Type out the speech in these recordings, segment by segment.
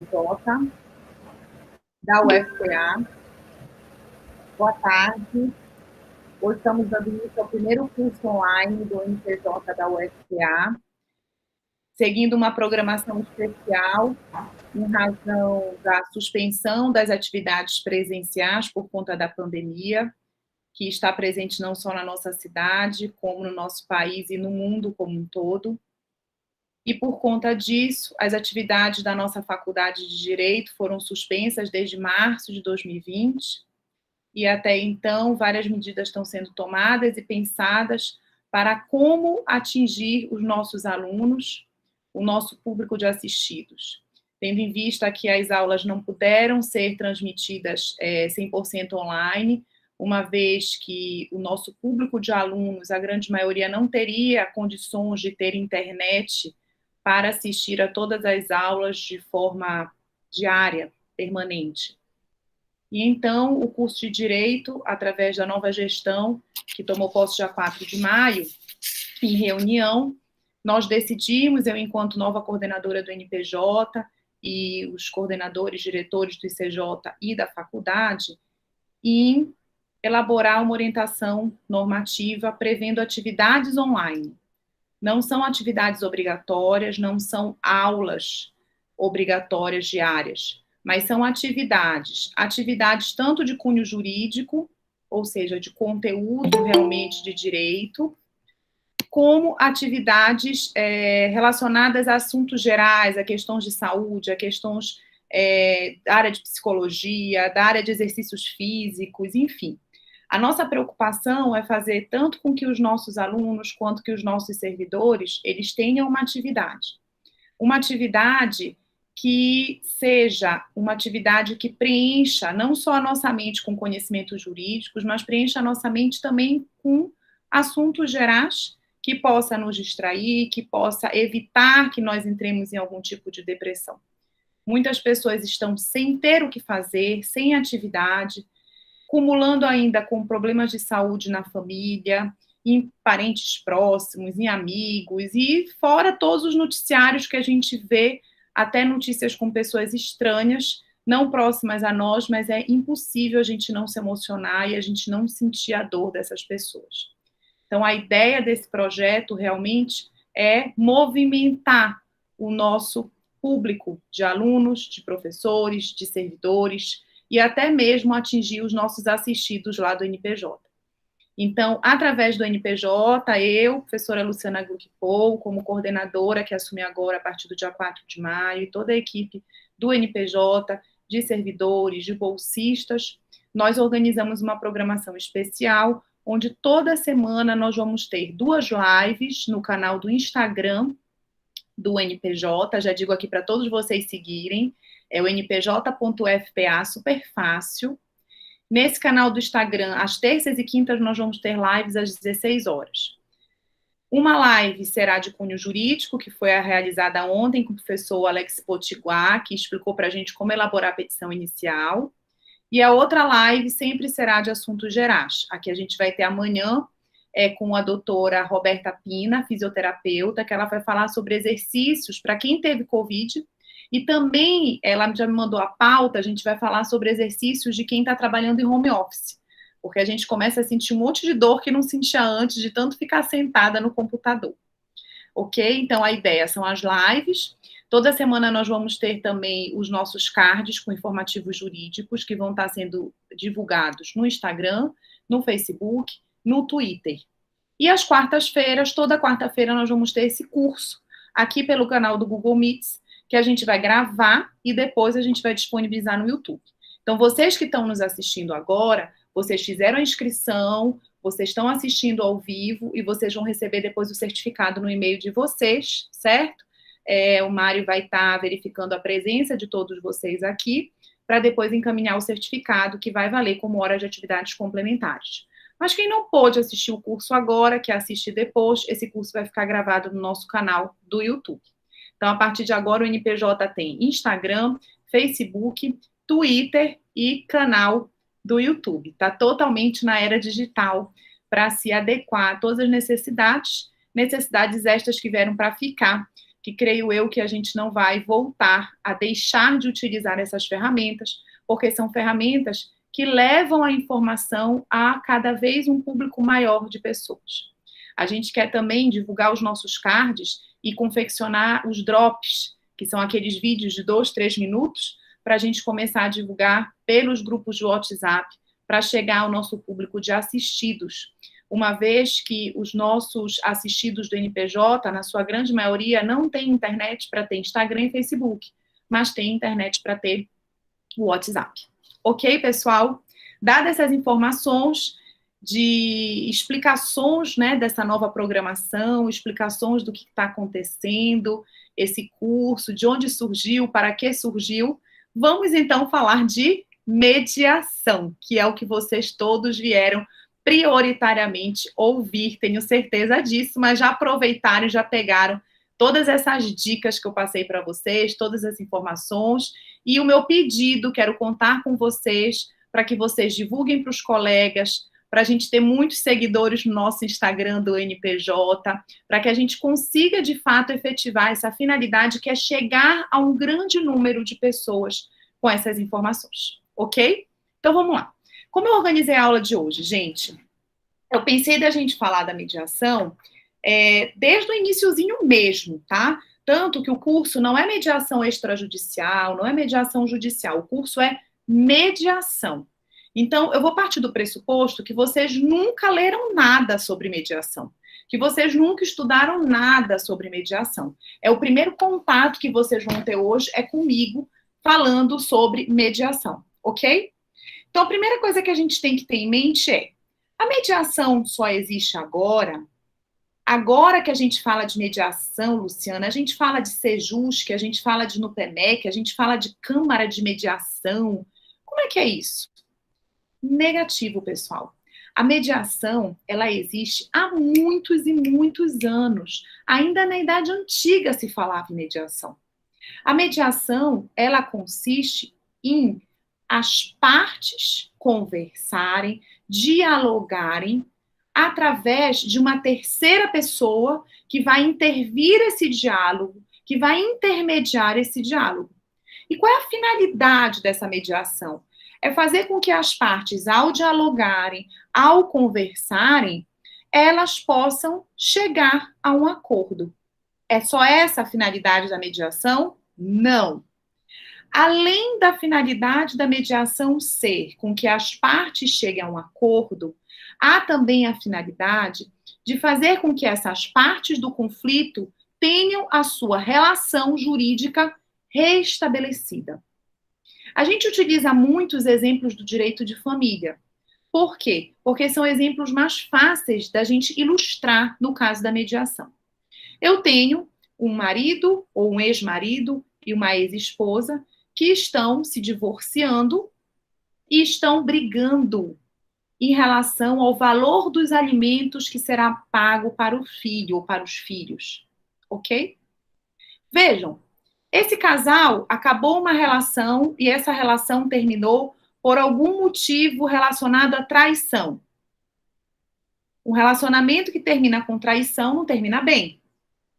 Jota, da UFPA. Boa tarde. Hoje estamos dando início ao primeiro curso online do MPJ da UFPA, seguindo uma programação especial em razão da suspensão das atividades presenciais por conta da pandemia, que está presente não só na nossa cidade, como no nosso país e no mundo como um todo. E por conta disso, as atividades da nossa faculdade de Direito foram suspensas desde março de 2020, e até então várias medidas estão sendo tomadas e pensadas para como atingir os nossos alunos, o nosso público de assistidos. Tendo em vista que as aulas não puderam ser transmitidas 100% online, uma vez que o nosso público de alunos, a grande maioria, não teria condições de ter internet para assistir a todas as aulas de forma diária, permanente. E então, o curso de Direito, através da nova gestão, que tomou posse dia 4 de maio, em reunião, nós decidimos, eu enquanto nova coordenadora do NPJ, e os coordenadores, diretores do ICJ e da faculdade, em elaborar uma orientação normativa prevendo atividades online. Não são atividades obrigatórias, não são aulas obrigatórias diárias, mas são atividades tanto de cunho jurídico, ou seja, de conteúdo realmente de direito, como atividades relacionadas a assuntos gerais, a questões de saúde, a questões da área de psicologia, da área de exercícios físicos, enfim. A nossa preocupação é fazer tanto com que os nossos alunos quanto que os nossos servidores, eles tenham uma atividade que seja uma atividade que preencha não só a nossa mente com conhecimentos jurídicos, mas preencha a nossa mente também com assuntos gerais que possa nos distrair, que possa evitar que nós entremos em algum tipo de depressão. Muitas pessoas estão sem ter o que fazer, sem atividade, acumulando ainda com problemas de saúde na família, em parentes próximos, em amigos, e fora todos os noticiários que a gente vê, até notícias com pessoas estranhas, não próximas a nós, mas é impossível a gente não se emocionar e a gente não sentir a dor dessas pessoas. Então, a ideia desse projeto realmente é movimentar o nosso público de alunos, de professores, de servidores, e até mesmo atingir os nossos assistidos lá do NPJ. Então, através do NPJ, eu, professora Luciana Gluck-Pou, como coordenadora, que assumi agora a partir do dia 4 de maio, e toda a equipe do NPJ, de servidores, de bolsistas, nós organizamos uma programação especial, onde toda semana nós vamos ter 2 lives no canal do Instagram do NPJ, já digo aqui para todos vocês seguirem, é o npj.fpa, super fácil. Nesse canal do Instagram, às terças e quintas, nós vamos ter lives às 16 horas. Uma live será de cunho jurídico, que foi realizada ontem com o professor Alex Potiguar, que explicou para a gente como elaborar a petição inicial. E a outra live sempre será de assuntos gerais. Aqui a gente vai ter amanhã com a doutora Roberta Pina, fisioterapeuta, que ela vai falar sobre exercícios para quem teve Covid. E também, ela já me mandou a pauta, a gente vai falar sobre exercícios de quem está trabalhando em home office. Porque a gente começa a sentir um monte de dor que não sentia antes, de tanto ficar sentada no computador. Ok? Então, a ideia são as lives. Toda semana nós vamos ter também os nossos cards com informativos jurídicos, que vão estar sendo divulgados no Instagram, no Facebook, no Twitter. E às quartas-feiras, toda quarta-feira, nós vamos ter esse curso aqui pelo canal do Google Meets, que a gente vai gravar e depois a gente vai disponibilizar no YouTube. Então, vocês que estão nos assistindo agora, vocês fizeram a inscrição, vocês estão assistindo ao vivo e vocês vão receber depois o certificado no e-mail de vocês, certo? O Mário vai estar verificando a presença de todos vocês aqui, para depois encaminhar o certificado, que vai valer como hora de atividades complementares. Mas quem não pôde assistir o curso agora, quer assistir depois, esse curso vai ficar gravado no nosso canal do YouTube. Então, a partir de agora, o NPJ tem Instagram, Facebook, Twitter e canal do YouTube. Está totalmente na era digital para se adequar a todas as necessidades estas que vieram para ficar que creio eu que a gente não vai voltar a deixar de utilizar essas ferramentas, porque são ferramentas que levam a informação a cada vez um público maior de pessoas. A gente quer também divulgar os nossos cards e confeccionar os drops, que são aqueles vídeos de 2, 3 minutos, para a gente começar a divulgar pelos grupos de WhatsApp, para chegar ao nosso público de assistidos. Uma vez que os nossos assistidos do NPJ, na sua grande maioria, não tem internet para ter Instagram e Facebook, mas tem internet para ter o WhatsApp. Ok, pessoal? Dadas essas informações de explicações, né, dessa nova programação, explicações do que está acontecendo, esse curso, de onde surgiu, para que surgiu, vamos então falar de mediação, que é o que vocês todos vieram prioritariamente ouvir, tenho certeza disso, mas já aproveitaram e já pegaram todas essas dicas que eu passei para vocês, todas as informações, e o meu pedido, quero contar com vocês, para que vocês divulguem para os colegas, para a gente ter muitos seguidores no nosso Instagram do NPJ, para que a gente consiga, de fato, efetivar essa finalidade, que é chegar a um grande número de pessoas com essas informações, ok? Então, vamos lá. Como eu organizei a aula de hoje, gente? Eu pensei da gente falar da mediação desde o iniciozinho mesmo, tá? Tanto que o curso não é mediação extrajudicial, não é mediação judicial, o curso é mediação. Então, eu vou partir do pressuposto que vocês nunca leram nada sobre mediação, que vocês nunca estudaram nada sobre mediação. É o primeiro contato que vocês vão ter hoje é comigo, falando sobre mediação, ok? Então, a primeira coisa que a gente tem que ter em mente é, a mediação só existe agora? Agora que a gente fala de mediação, Luciana, a gente fala de Sejusc, a gente fala de NUPEMEC, a gente fala de Câmara de Mediação. Como é que é isso? Negativo, pessoal. A mediação, ela existe há muitos e muitos anos. Ainda na Idade Antiga se falava em mediação. A mediação, ela consiste em as partes conversarem, dialogarem, através de uma terceira pessoa que vai intervir esse diálogo, que vai intermediar esse diálogo. E qual é a finalidade dessa mediação? É fazer com que as partes, ao dialogarem, ao conversarem, elas possam chegar a um acordo. É só essa a finalidade da mediação? Não. Além da finalidade da mediação ser com que as partes cheguem a um acordo, há também a finalidade de fazer com que essas partes do conflito tenham a sua relação jurídica restabelecida. A gente utiliza muitos exemplos do direito de família. Por quê? Porque são exemplos mais fáceis da gente ilustrar no caso da mediação. Eu tenho um marido ou um ex-marido e uma ex-esposa que estão se divorciando e estão brigando em relação ao valor dos alimentos que será pago para o filho ou para os filhos, ok? Vejam, esse casal acabou uma relação e essa relação terminou por algum motivo relacionado à traição. Um relacionamento que termina com traição não termina bem.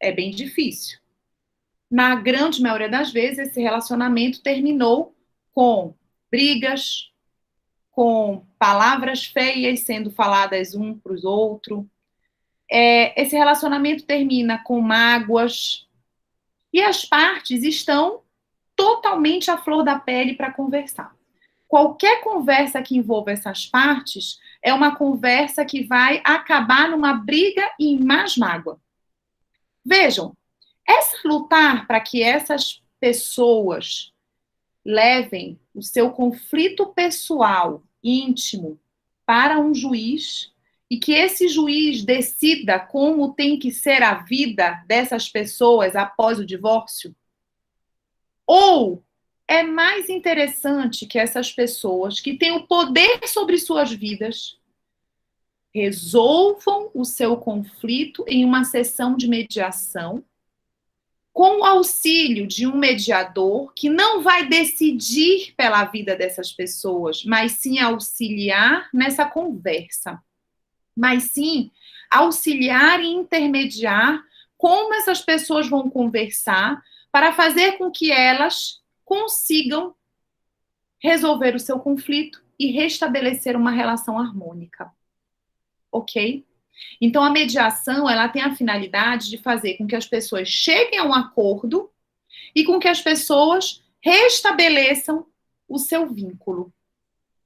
É bem difícil. Na grande maioria das vezes, esse relacionamento terminou com brigas, com palavras feias sendo faladas um para os outros. Esse relacionamento termina com mágoas. E as partes estão totalmente à flor da pele para conversar. Qualquer conversa que envolva essas partes é uma conversa que vai acabar numa briga e em mais mágoa. Vejam, lutar para que essas pessoas levem o seu conflito pessoal, íntimo, para um juiz e que esse juiz decida como tem que ser a vida dessas pessoas após o divórcio? Ou é mais interessante que essas pessoas que têm o poder sobre suas vidas resolvam o seu conflito em uma sessão de mediação com o auxílio de um mediador que não vai decidir pela vida dessas pessoas, mas sim auxiliar nessa conversa. Mas sim auxiliar e intermediar como essas pessoas vão conversar para fazer com que elas consigam resolver o seu conflito e restabelecer uma relação harmônica. Ok? Então, a mediação, ela tem a finalidade de fazer com que as pessoas cheguem a um acordo e com que as pessoas restabeleçam o seu vínculo.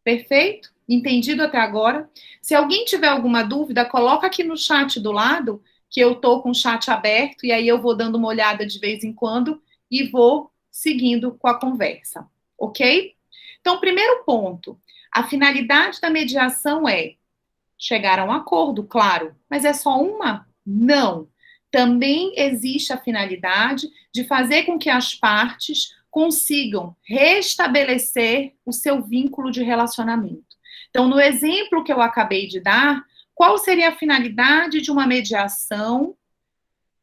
Perfeito? Entendido até agora? Se alguém tiver alguma dúvida, coloca aqui no chat do lado, que eu tô com o chat aberto, e aí eu vou dando uma olhada de vez em quando e vou seguindo com a conversa. Ok? Então, primeiro ponto, a finalidade da mediação é chegar a um acordo, claro, mas é só uma? Não. Também existe a finalidade de fazer com que as partes consigam restabelecer o seu vínculo de relacionamento. Então, no exemplo que eu acabei de dar, qual seria a finalidade de uma mediação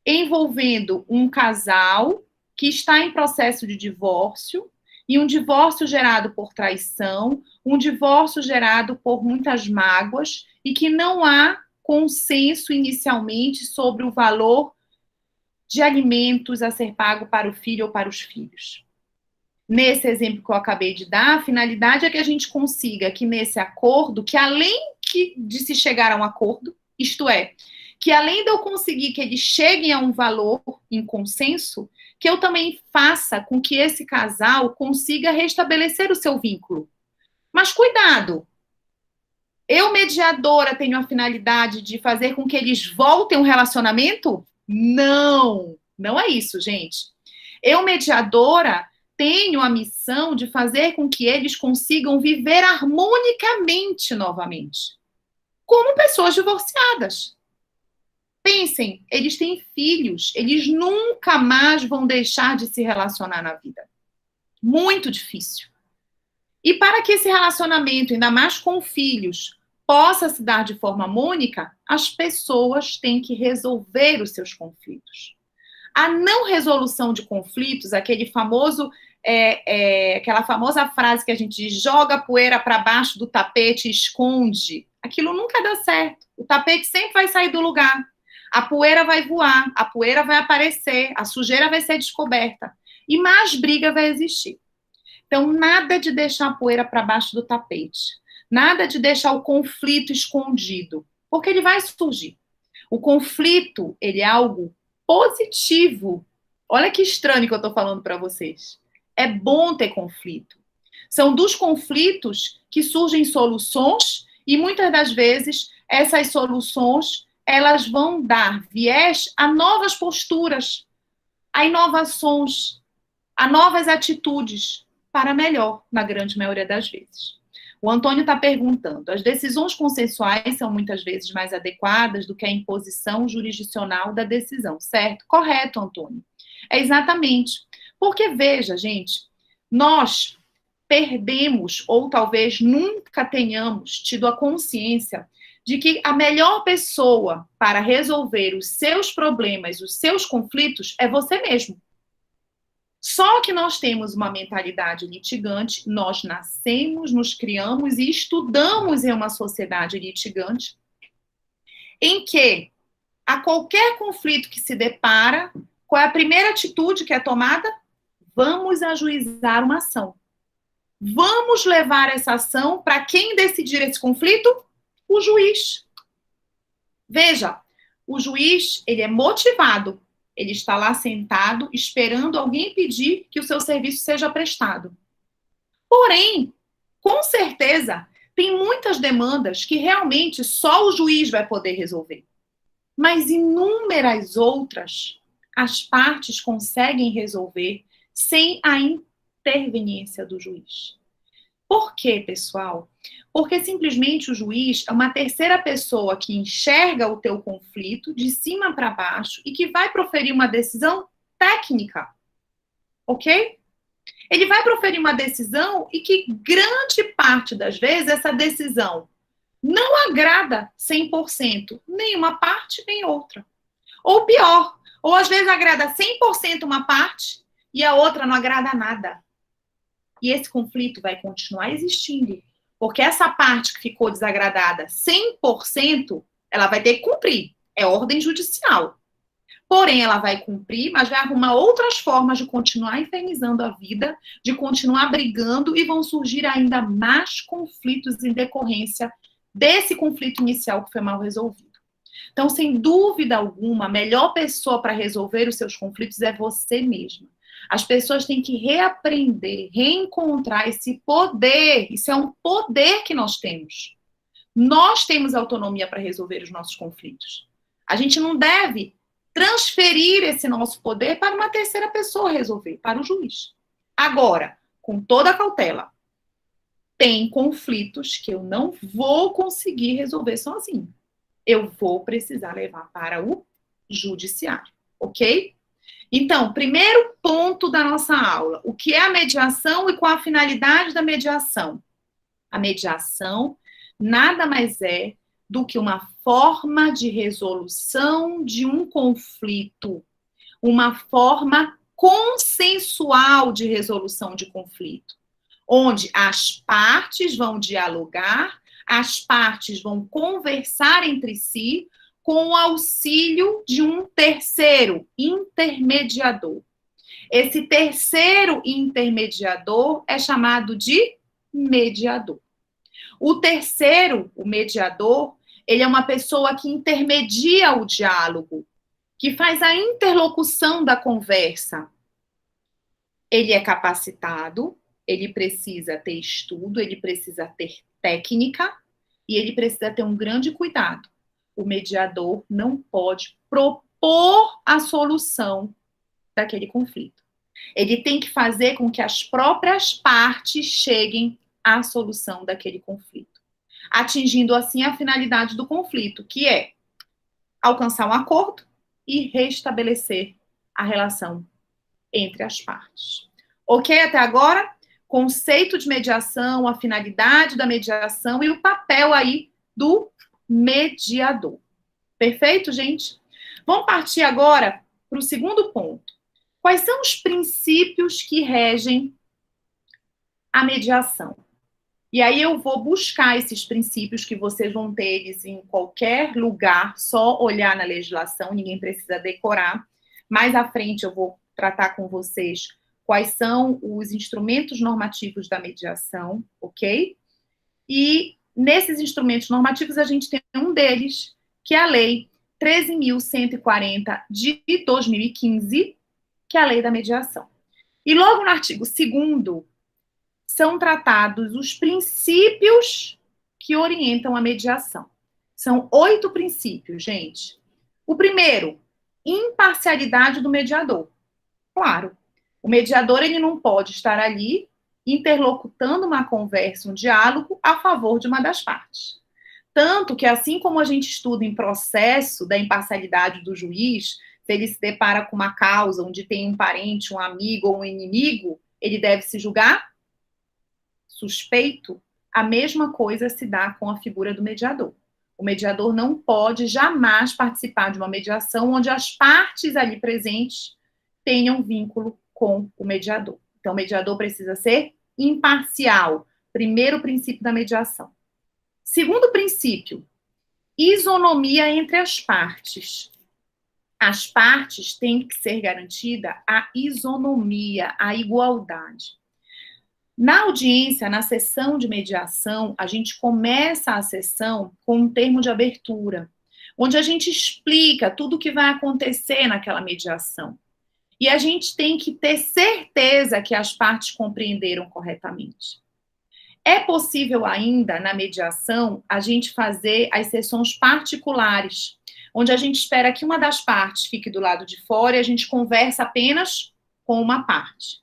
envolvendo um casal que está em processo de divórcio, e um divórcio gerado por traição, um divórcio gerado por muitas mágoas, e que não há consenso inicialmente sobre o valor de alimentos a ser pago para o filho ou para os filhos. Nesse exemplo que eu acabei de dar, a finalidade é que a gente consiga que nesse acordo, que além de se chegar a um acordo, isto é, que além de eu conseguir que eles cheguem a um valor em consenso, que eu também faça com que esse casal consiga restabelecer o seu vínculo. Mas cuidado! Eu, mediadora, tenho a finalidade de fazer com que eles voltem ao relacionamento? Não! Não é isso, gente. Eu, mediadora, tenho a missão de fazer com que eles consigam viver harmonicamente novamente. Como pessoas divorciadas. Pensem, eles têm filhos, eles nunca mais vão deixar de se relacionar na vida. Muito difícil. E para que esse relacionamento, ainda mais com filhos, possa se dar de forma harmônica, as pessoas têm que resolver os seus conflitos. A não resolução de conflitos, aquela famosa frase que a gente diz, joga a poeira para baixo do tapete e esconde, aquilo nunca dá certo. O tapete sempre vai sair do lugar. A poeira vai voar, a poeira vai aparecer, a sujeira vai ser descoberta. E mais briga vai existir. Então, nada de deixar a poeira para baixo do tapete. Nada de deixar o conflito escondido. Porque ele vai surgir. O conflito, ele é algo positivo. Olha que estranho que eu estou falando para vocês. É bom ter conflito. São dos conflitos que surgem soluções e muitas das vezes essas soluções elas vão dar viés a novas posturas, a inovações, a novas atitudes para melhor, na grande maioria das vezes. O Antônio está perguntando, as decisões consensuais são muitas vezes mais adequadas do que a imposição jurisdicional da decisão, certo? Correto, Antônio. É exatamente. Porque, veja, gente, nós perdemos, ou talvez nunca tenhamos tido a consciência de que a melhor pessoa para resolver os seus problemas, os seus conflitos, é você mesmo. Só que nós temos uma mentalidade litigante, nós nascemos, nos criamos e estudamos em uma sociedade litigante, em que a qualquer conflito que se depara, qual é a primeira atitude que é tomada? Vamos ajuizar uma ação. Vamos levar essa ação para quem decidir esse conflito? O juiz. Veja, o juiz, ele é motivado, ele está lá sentado, esperando alguém pedir que o seu serviço seja prestado. Porém, com certeza, tem muitas demandas que realmente só o juiz vai poder resolver. Mas inúmeras outras, as partes conseguem resolver sem a interveniência do juiz. Por quê, pessoal? Porque simplesmente o juiz é uma terceira pessoa que enxerga o teu conflito de cima para baixo e que vai proferir uma decisão técnica, ok? Ele vai proferir uma decisão e que grande parte das vezes essa decisão não agrada 100%, nem uma parte nem outra. Ou pior, ou às vezes agrada 100% uma parte e a outra não agrada nada. E esse conflito vai continuar existindo, porque essa parte que ficou desagradada 100%, ela vai ter que cumprir. É ordem judicial. Porém, ela vai cumprir, mas vai arrumar outras formas de continuar infernizando a vida, de continuar brigando, e vão surgir ainda mais conflitos em decorrência desse conflito inicial que foi mal resolvido. Então, sem dúvida alguma, a melhor pessoa para resolver os seus conflitos é você mesma. As pessoas têm que reaprender, reencontrar esse poder. Isso é um poder que nós temos. Nós temos autonomia para resolver os nossos conflitos. A gente não deve transferir esse nosso poder para uma terceira pessoa resolver, para o juiz. Agora, com toda a cautela, tem conflitos que eu não vou conseguir resolver sozinho. Eu vou precisar levar para o judiciário, ok? Então, primeiro ponto da nossa aula, o que é a mediação e qual a finalidade da mediação? A mediação nada mais é do que uma forma de resolução de um conflito, uma forma consensual de resolução de conflito, onde as partes vão dialogar, as partes vão conversar entre si com o auxílio de um terceiro intermediador. Esse terceiro intermediador é chamado de mediador. O terceiro, o mediador, ele é uma pessoa que intermedia o diálogo, que faz a interlocução da conversa. Ele é capacitado, ele precisa ter estudo, ele precisa ter técnica e ele precisa ter um grande cuidado. O mediador não pode propor a solução daquele conflito. Ele tem que fazer com que as próprias partes cheguem à solução daquele conflito, atingindo assim a finalidade do conflito, que é alcançar um acordo e restabelecer a relação entre as partes. Ok até agora? Conceito de mediação, a finalidade da mediação e o papel aí do mediador. Perfeito, gente? Vamos partir agora para o segundo ponto. Quais são os princípios que regem a mediação? E aí eu vou buscar esses princípios, que vocês vão ter eles em qualquer lugar, só olhar na legislação, ninguém precisa decorar. Mais à frente eu vou tratar com vocês quais são os instrumentos normativos da mediação, ok? E nesses instrumentos normativos a gente tem um deles, que é a Lei 13.140 de 2015, que é a Lei da Mediação. E logo no artigo 2º, são tratados os princípios que orientam a mediação. São 8 princípios, gente. O primeiro, imparcialidade do mediador. Claro, o mediador ele não pode estar ali interlocutando uma conversa, um diálogo a favor de uma das partes. Tanto que, assim como a gente estuda em processo da imparcialidade do juiz, se ele se depara com uma causa onde tem um parente, um amigo ou um inimigo, ele deve se julgar suspeito. A mesma coisa se dá com a figura do mediador. O mediador não pode jamais participar de uma mediação onde as partes ali presentes tenham vínculo com o mediador. Então, o mediador precisa ser imparcial. Primeiro princípio da mediação. Segundo princípio, isonomia entre as partes. As partes têm que ser garantida a isonomia, a igualdade. Na audiência, na sessão de mediação, a gente começa a sessão com um termo de abertura, onde a gente explica tudo o que vai acontecer naquela mediação. E a gente tem que ter certeza que as partes compreenderam corretamente. É possível ainda, na mediação, a gente fazer as sessões particulares, onde a gente espera que uma das partes fique do lado de fora e a gente conversa apenas com uma parte.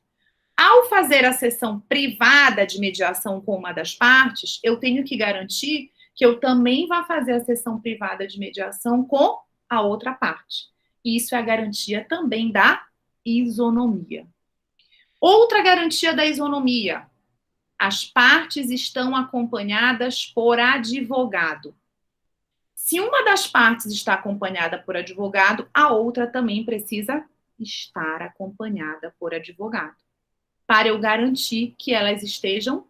Ao fazer a sessão privada de mediação com uma das partes, eu tenho que garantir que eu também vá fazer a sessão privada de mediação com a outra parte. Isso é a garantia também da isonomia. Outra garantia da isonomia: as partes estão acompanhadas por advogado. Se uma das partes está acompanhada por advogado, a outra também precisa estar acompanhada por advogado, para eu garantir que elas estejam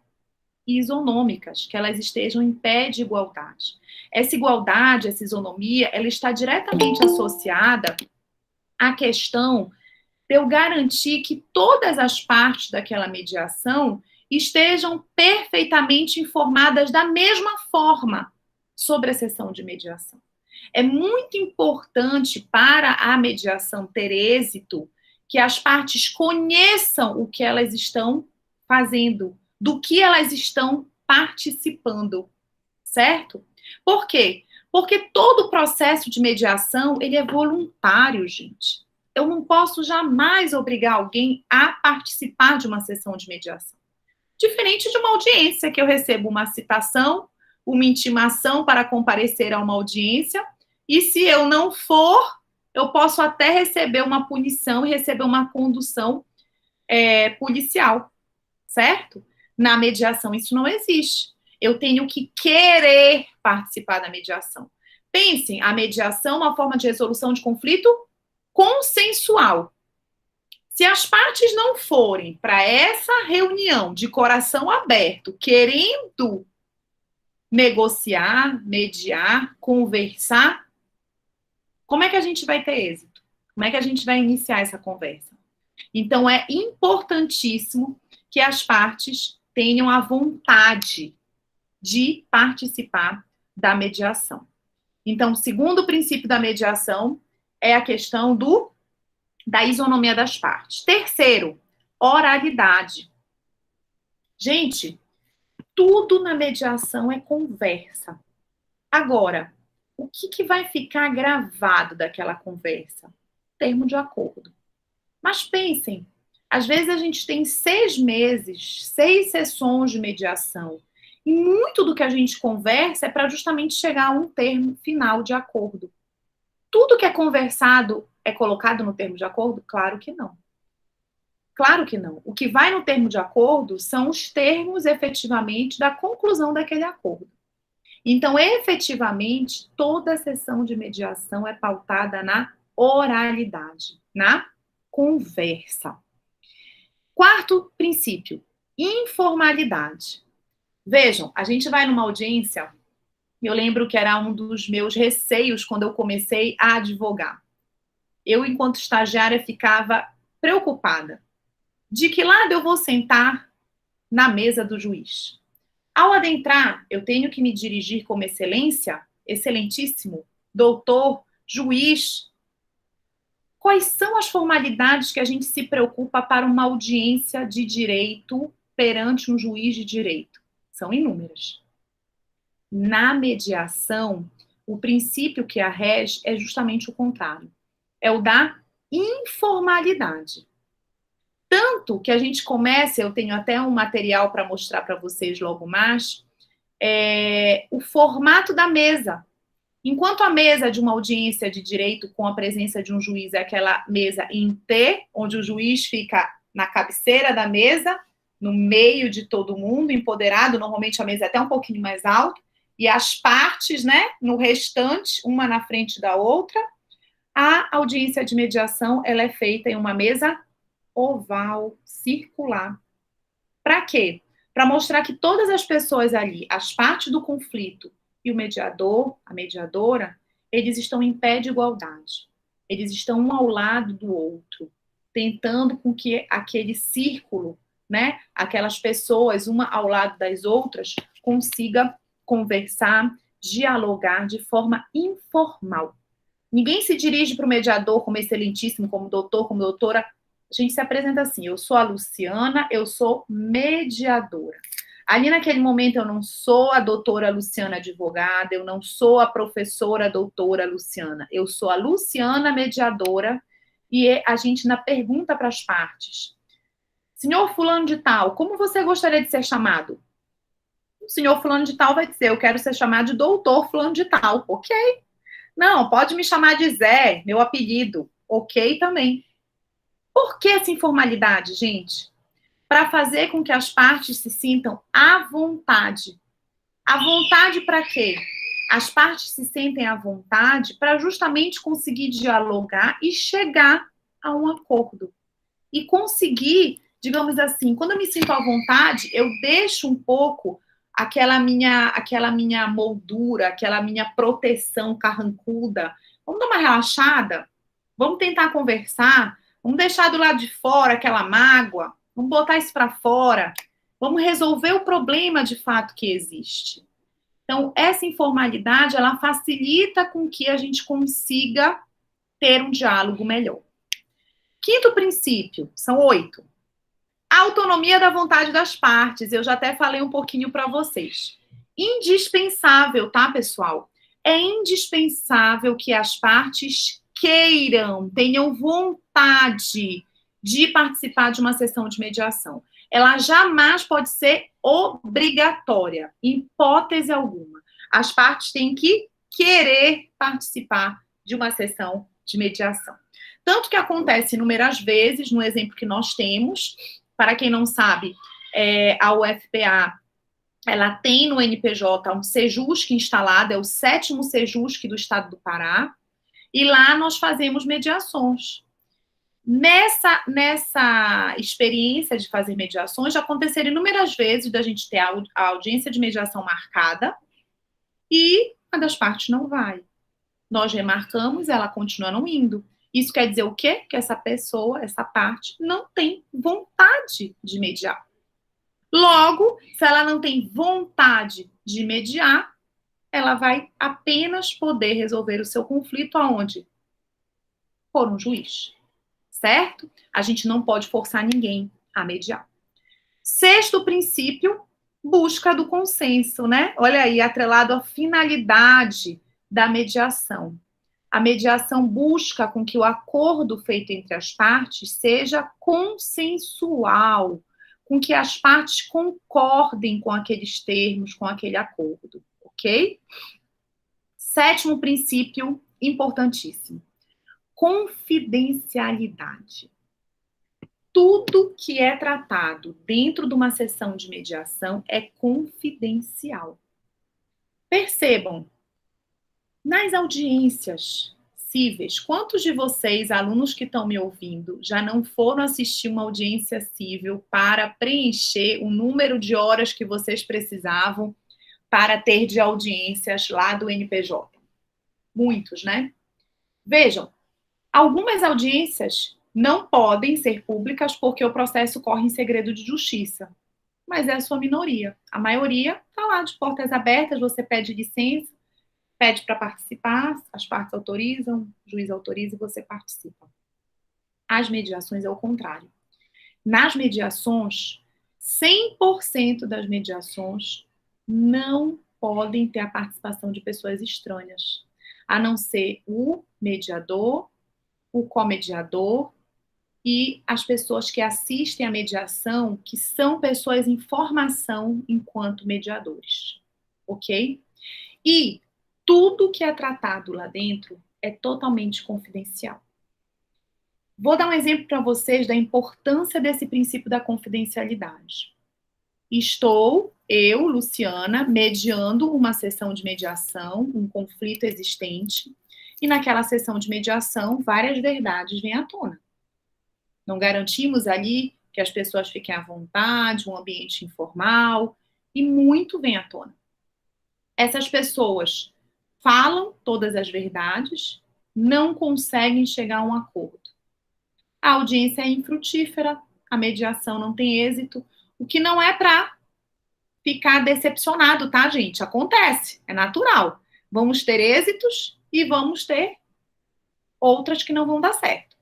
isonômicas, que elas estejam em pé de igualdade. Essa igualdade, essa isonomia, ela está diretamente associada a questão de eu garantir que todas as partes daquela mediação estejam perfeitamente informadas da mesma forma sobre a sessão de mediação. É muito importante para a mediação ter êxito que as partes conheçam o que elas estão fazendo, do que elas estão participando, certo? Por quê? Porque todo o processo de mediação, ele é voluntário, gente. Eu não posso jamais obrigar alguém a participar de uma sessão de mediação. Diferente de uma audiência, que eu recebo uma citação, uma intimação para comparecer a uma audiência, e se eu não for, eu posso até receber uma punição e receber uma condução policial, certo? Na mediação isso não existe. Eu tenho que querer participar da mediação. Pensem, a mediação é uma forma de resolução de conflito consensual. Se as partes não forem para essa reunião de coração aberto, querendo negociar, mediar, conversar, como é que a gente vai ter êxito? Como é que a gente vai iniciar essa conversa? Então, é importantíssimo que as partes tenham a vontade de participar da mediação. Então, o segundo princípio da mediação é a questão da isonomia das partes. Terceiro, oralidade. Gente, tudo na mediação é conversa. Agora, o que vai ficar gravado daquela conversa? Termo de acordo. Mas pensem, às vezes a gente tem 6 meses, 6 sessões de mediação, e muito do que a gente conversa é para justamente chegar a um termo final de acordo. Tudo que é conversado é colocado no termo de acordo? Claro que não. Claro que não. O que vai no termo de acordo são os termos, efetivamente, da conclusão daquele acordo. Então, efetivamente, toda a sessão de mediação é pautada na oralidade, na conversa. Quarto princípio, informalidade. Vejam, a gente vai numa audiência, eu lembro que era um dos meus receios quando eu comecei a advogar. Eu, enquanto estagiária, ficava preocupada. De que lado eu vou sentar na mesa do juiz? Ao adentrar, eu tenho que me dirigir como excelência, excelentíssimo, doutor, juiz. Quais são as formalidades que a gente se preocupa para uma audiência de direito perante um juiz de direito? São inúmeras. Na mediação, o princípio que a rege é justamente o contrário. É o da informalidade. Tanto que a gente começa, eu tenho até um material para mostrar para vocês logo mais, o formato da mesa. Enquanto a mesa de uma audiência de direito com a presença de um juiz é aquela mesa em T, onde o juiz fica na cabeceira da mesa, no meio de todo mundo, empoderado, normalmente a mesa é até um pouquinho mais alta, e as partes, né, no restante, uma na frente da outra. A audiência de mediação, ela é feita em uma mesa oval, circular. Para quê? Para mostrar que todas as pessoas ali, as partes do conflito e o mediador, a mediadora, eles estão em pé de igualdade. Eles estão um ao lado do outro, tentando com que aquele círculo, né, aquelas pessoas, uma ao lado das outras, consiga conversar, dialogar de forma informal. Ninguém se dirige para o mediador como excelentíssimo, como doutor, como doutora. A gente se apresenta assim, eu sou a Luciana, eu sou mediadora. Ali naquele momento eu não sou a doutora Luciana advogada, eu não sou a professora doutora Luciana, eu sou a Luciana mediadora, e a gente ainda pergunta para as partes, senhor fulano de tal, como você gostaria de ser chamado? O senhor fulano de tal vai dizer, eu quero ser chamado de doutor fulano de tal, ok. Não, pode me chamar de Zé, meu apelido, ok também. Por que essa informalidade, gente? Para fazer com que as partes se sintam à vontade. À vontade para quê? As partes se sentem à vontade para justamente conseguir dialogar e chegar a um acordo. E conseguir, digamos assim, quando eu me sinto à vontade, eu deixo um pouco aquela minha moldura, aquela minha proteção carrancuda. Vamos dar uma relaxada? Vamos tentar conversar, vamos deixar do lado de fora aquela mágoa, vamos botar isso para fora, vamos resolver o problema de fato que existe. Então, essa informalidade, ela facilita com que a gente consiga ter um diálogo melhor. Quinto princípio, são 8. A autonomia da vontade das partes, eu já até falei um pouquinho para vocês. Indispensável, tá, pessoal? É indispensável que as partes queiram, tenham vontade de participar de uma sessão de mediação. Ela jamais pode ser obrigatória, em hipótese alguma. As partes têm que querer participar de uma sessão de mediação. Tanto que acontece inúmeras vezes, no exemplo que nós temos, para quem não sabe, a UFPA, ela tem no NPJ um Sejusc instalado, é o 7º Sejusc do estado do Pará, e lá nós fazemos mediações. Nessa experiência de fazer mediações, já aconteceram inúmeras vezes da gente ter a audiência de mediação marcada e a das partes não vai. Nós remarcamos, ela continua não indo. Isso quer dizer o quê? Que essa pessoa, essa parte, não tem vontade de mediar. Logo, se ela não tem vontade de mediar, ela vai apenas poder resolver o seu conflito aonde? Por um juiz. Certo? A gente não pode forçar ninguém a mediar. 6º princípio, busca do consenso, né? Olha aí, atrelado à finalidade da mediação. A mediação busca com que o acordo feito entre as partes seja consensual, com que as partes concordem com aqueles termos, com aquele acordo, ok? 7º princípio, importantíssimo. Confidencialidade. Tudo que é tratado dentro de uma sessão de mediação é confidencial. Percebam, nas audiências cíveis, quantos de vocês, alunos que estão me ouvindo, já não foram assistir uma audiência civil para preencher o número de horas que vocês precisavam para ter de audiências lá do NPJ? Muitos, né? Vejam, algumas audiências não podem ser públicas porque o processo corre em segredo de justiça, mas é a sua minoria. A maioria está lá de portas abertas, você pede licença, pede para participar, as partes autorizam, o juiz autoriza e você participa. As mediações é o contrário. Nas mediações, 100% das mediações não podem ter a participação de pessoas estranhas, a não ser o mediador, o comediador e as pessoas que assistem à mediação, que são pessoas em formação enquanto mediadores, ok? E tudo que é tratado lá dentro é totalmente confidencial. Vou dar um exemplo para vocês da importância desse princípio da confidencialidade. Estou, eu, Luciana, mediando uma sessão de mediação, um conflito existente, e naquela sessão de mediação, várias verdades vêm à tona. Não garantimos ali que as pessoas fiquem à vontade, um ambiente informal, e muito vem à tona. Essas pessoas falam todas as verdades, não conseguem chegar a um acordo. A audiência é infrutífera, a mediação não tem êxito, o que não é para ficar decepcionado, tá, gente? Acontece, é natural. Vamos ter êxitos e vamos ter outras que não vão dar certo.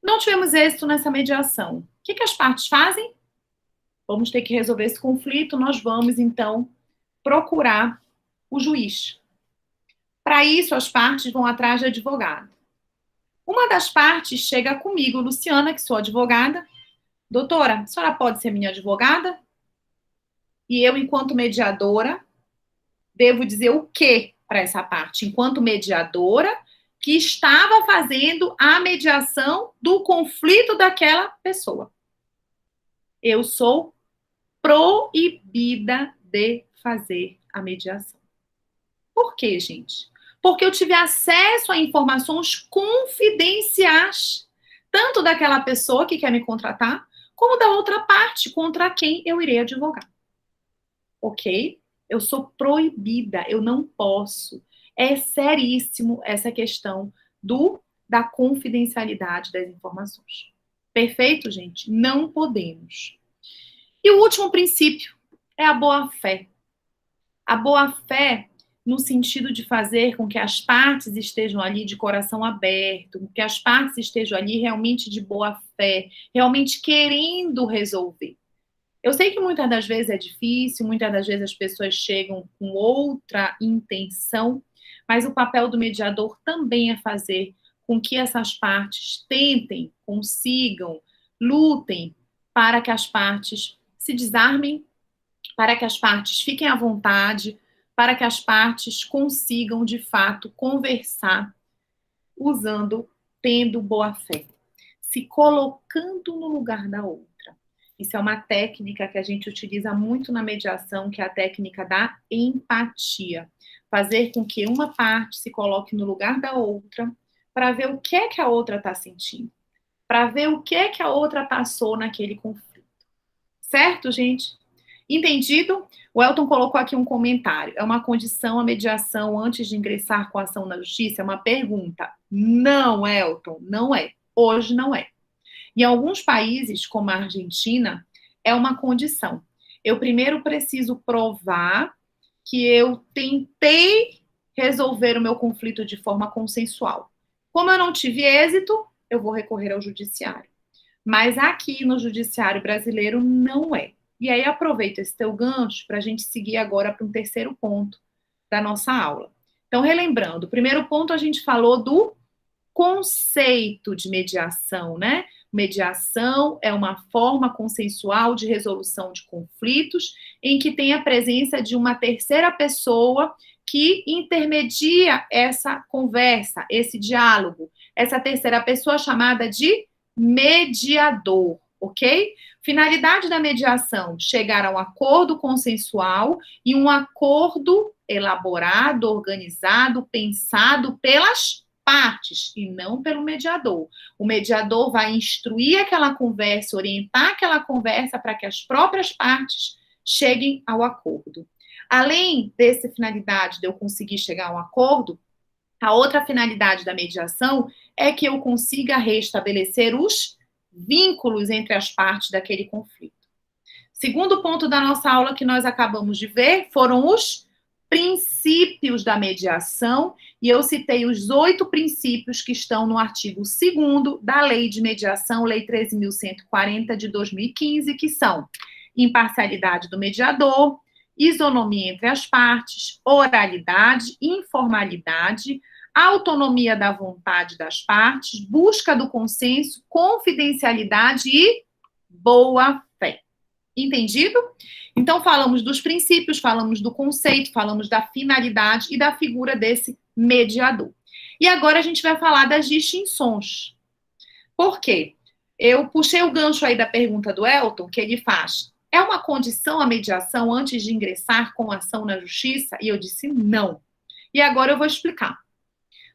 Não tivemos êxito nessa mediação. O que as partes fazem? Vamos ter que resolver esse conflito, nós vamos, então, procurar o juiz. Para isso, as partes vão atrás de advogado. Uma das partes chega comigo, Luciana, que sou advogada. Doutora, a senhora pode ser minha advogada? E eu, enquanto mediadora, devo dizer o quê para essa parte? Enquanto mediadora, que estava fazendo a mediação do conflito daquela pessoa. Eu sou proibida de fazer a mediação. Por quê, gente? Porque eu tive acesso a informações confidenciais, tanto daquela pessoa que quer me contratar, como da outra parte contra quem eu irei advogar. Ok? Eu sou proibida, eu não posso. É seríssimo essa questão do da confidencialidade das informações. Perfeito, gente? Não podemos. E o último princípio é a boa-fé. A boa-fé no sentido de fazer com que as partes estejam ali de coração aberto, que as partes estejam ali realmente de boa-fé, realmente querendo resolver. Eu sei que muitas das vezes é difícil, muitas das vezes as pessoas chegam com outra intenção, mas o papel do mediador também é fazer com que essas partes tentem, consigam, lutem para que as partes se desarmem, para que as partes fiquem à vontade, para que as partes consigam, de fato, conversar tendo boa fé, se colocando no lugar da outra. Isso é uma técnica que a gente utiliza muito na mediação, que é a técnica da empatia. Fazer com que uma parte se coloque no lugar da outra, para ver o que é que a outra está sentindo, para ver o que é que a outra passou naquele conflito. Certo, gente? Entendido? O Elton colocou aqui um comentário. É uma condição a mediação antes de ingressar com a ação na justiça? É uma pergunta. Não, Elton, não é. Hoje não é. Em alguns países, como a Argentina, é uma condição. Eu primeiro preciso provar que eu tentei resolver o meu conflito de forma consensual. Como eu não tive êxito, eu vou recorrer ao judiciário. Mas aqui no judiciário brasileiro não é. E aí aproveito esse teu gancho para a gente seguir agora para um terceiro ponto da nossa aula. Então, relembrando, o primeiro ponto a gente falou do conceito de mediação, né? Mediação é uma forma consensual de resolução de conflitos em que tem a presença de uma terceira pessoa que intermedia essa conversa, esse diálogo. Essa terceira pessoa chamada de mediador, ok? Finalidade da mediação: chegar a um acordo consensual e um acordo elaborado, organizado, pensado pelas partes e não pelo mediador. O mediador vai instruir aquela conversa, orientar aquela conversa para que as próprias partes cheguem ao acordo. Além dessa finalidade de eu conseguir chegar a um acordo, a outra finalidade da mediação é que eu consiga restabelecer os vínculos entre as partes daquele conflito. Segundo ponto da nossa aula que nós acabamos de ver foram os princípios da mediação, e eu citei os 8 princípios que estão no artigo 2º da Lei de Mediação, Lei 13.140 de 2015, que são imparcialidade do mediador, isonomia entre as partes, oralidade, informalidade, autonomia da vontade das partes, busca do consenso, confidencialidade e boa-fé. Entendido? Então, falamos dos princípios, falamos do conceito, falamos da finalidade e da figura desse mediador. E agora a gente vai falar das distinções. Por quê? Eu puxei o gancho aí da pergunta do Elton, que ele faz: é uma condição a mediação antes de ingressar com ação na justiça? E eu disse não. E agora eu vou explicar.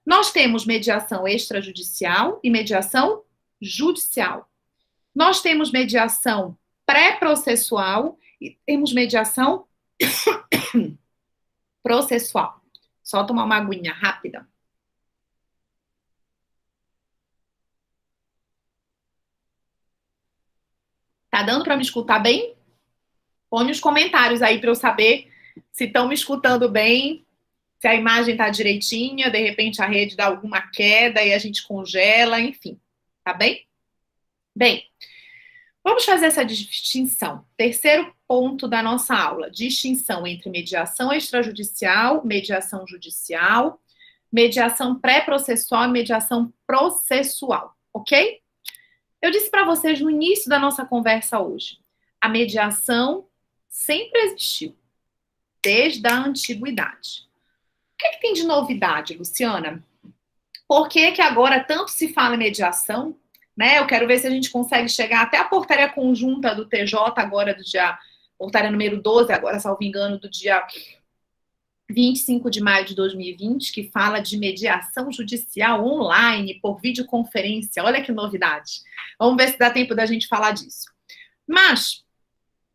Nós temos mediação extrajudicial e mediação judicial. Nós temos mediação pré-processual e temos mediação processual. Só tomar uma aguinha rápida. Tá dando para me escutar bem? Põe os comentários aí para eu saber se estão me escutando bem, se a imagem tá direitinha, de repente a rede dá alguma queda e a gente congela, enfim. Tá bem? Bem, vamos fazer essa distinção. Terceiro ponto da nossa aula: distinção entre mediação extrajudicial, mediação judicial, mediação pré-processual e mediação processual, ok? Eu disse para vocês no início da nossa conversa hoje, a mediação sempre existiu, desde a antiguidade. O que tem de novidade, Luciana? Por que agora tanto se fala em mediação? Né? Eu quero ver se a gente consegue chegar até a portaria conjunta do TJ, agora do dia, portaria número 12, agora, salvo engano, do dia 25 de maio de 2020, que fala de mediação judicial online, por videoconferência. Olha que novidade. Vamos ver se dá tempo da gente falar disso. Mas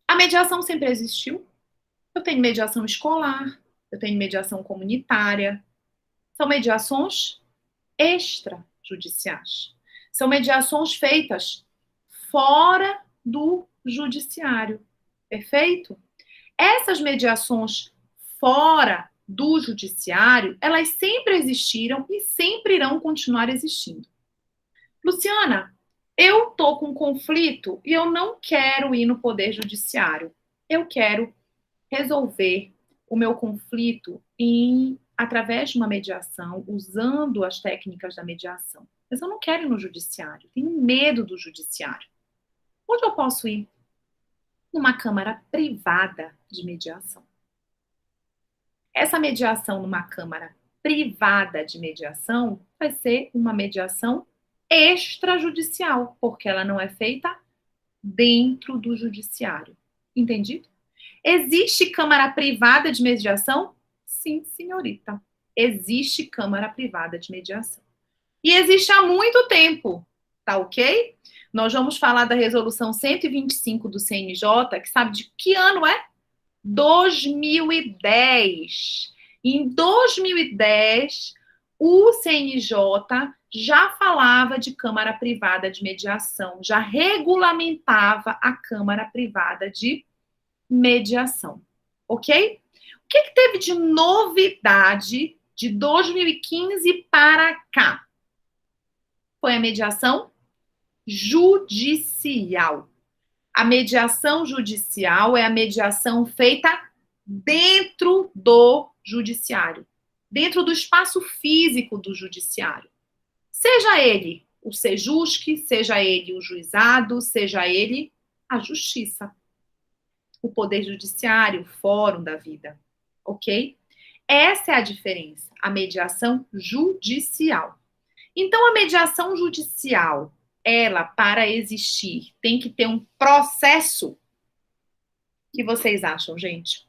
a mediação sempre existiu. Eu tenho mediação escolar, eu tenho mediação comunitária. São mediações extrajudiciais. extrajudiciais. São mediações feitas fora do judiciário. Perfeito? Essas mediações fora do judiciário, elas sempre existiram e sempre irão continuar existindo. Luciana, eu tô com um conflito e eu não quero ir no poder judiciário. Eu quero resolver o meu conflito através de uma mediação, usando as técnicas da mediação. Mas eu não quero ir no judiciário, tenho medo do judiciário. Onde eu posso ir? Numa câmara privada de mediação. Essa mediação numa câmara privada de mediação vai ser uma mediação extrajudicial, porque ela não é feita dentro do judiciário. Entendido? Existe câmara privada de mediação? Sim, senhorita. Existe câmara privada de mediação. E existe há muito tempo, tá ok? Nós vamos falar da resolução 125 do CNJ, que sabe de que ano é? 2010. Em 2010, o CNJ já falava de câmara privada de mediação, já regulamentava a câmara privada de mediação, ok? O que teve de novidade de 2015 para cá? Foi a mediação judicial. A mediação judicial é a mediação feita dentro do judiciário, dentro do espaço físico do judiciário. Seja ele o Sejusc, seja ele o juizado, seja ele a justiça. O poder judiciário, o fórum da vida, ok? Essa é a diferença, a mediação judicial. Então, a mediação judicial, ela, para existir, tem que ter um processo. O que vocês acham, gente?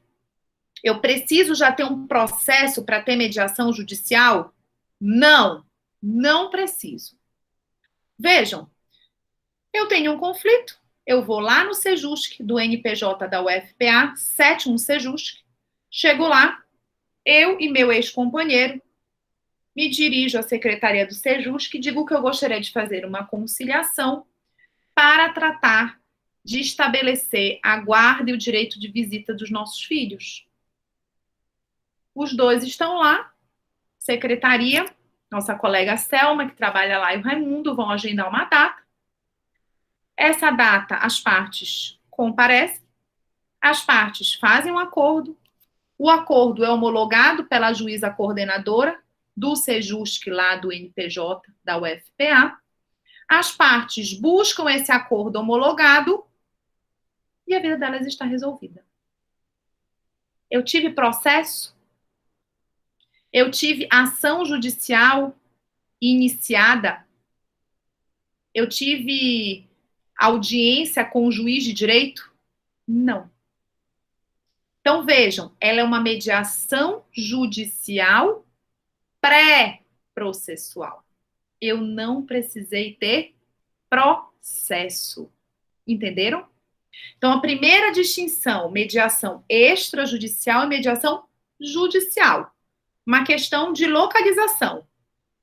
Eu preciso já ter um processo para ter mediação judicial? Não, não preciso. Vejam, eu tenho um conflito, eu vou lá no Sejusc, do NPJ da UFPA, 7º Sejusc, chego lá, eu e meu ex-companheiro, me dirijo à secretaria do Sejusc e digo que eu gostaria de fazer uma conciliação para tratar de estabelecer a guarda e o direito de visita dos nossos filhos. Os dois estão lá, secretaria, nossa colega Selma, que trabalha lá, e o Raimundo vão agendar uma data. Essa data, as partes comparecem, as partes fazem um acordo, o acordo é homologado pela juíza coordenadora do Sejusc lá do NPJ, da UFPA, as partes buscam esse acordo homologado e a vida delas está resolvida. Eu tive processo, eu tive ação judicial iniciada, eu tive audiência com o juiz de direito? Não. Então, vejam, ela é uma mediação judicial pré-processual. Eu não precisei ter processo. Entenderam? Então, a primeira distinção, mediação extrajudicial e mediação judicial. Uma questão de localização.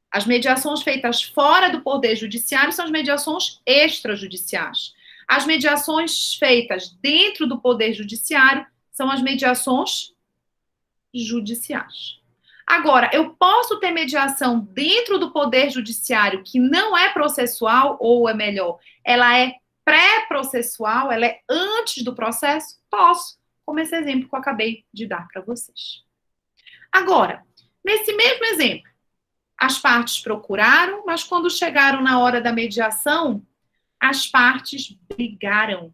As mediações feitas fora do poder judiciário são as mediações extrajudiciais. As mediações feitas dentro do poder judiciário são as mediações judiciais. Agora, eu posso ter mediação dentro do poder judiciário que não é processual, ou é melhor, ela é pré-processual, ela é antes do processo? Posso, como esse exemplo que eu acabei de dar para vocês. Agora, nesse mesmo exemplo, as partes procuraram, mas quando chegaram na hora da mediação, as partes brigaram.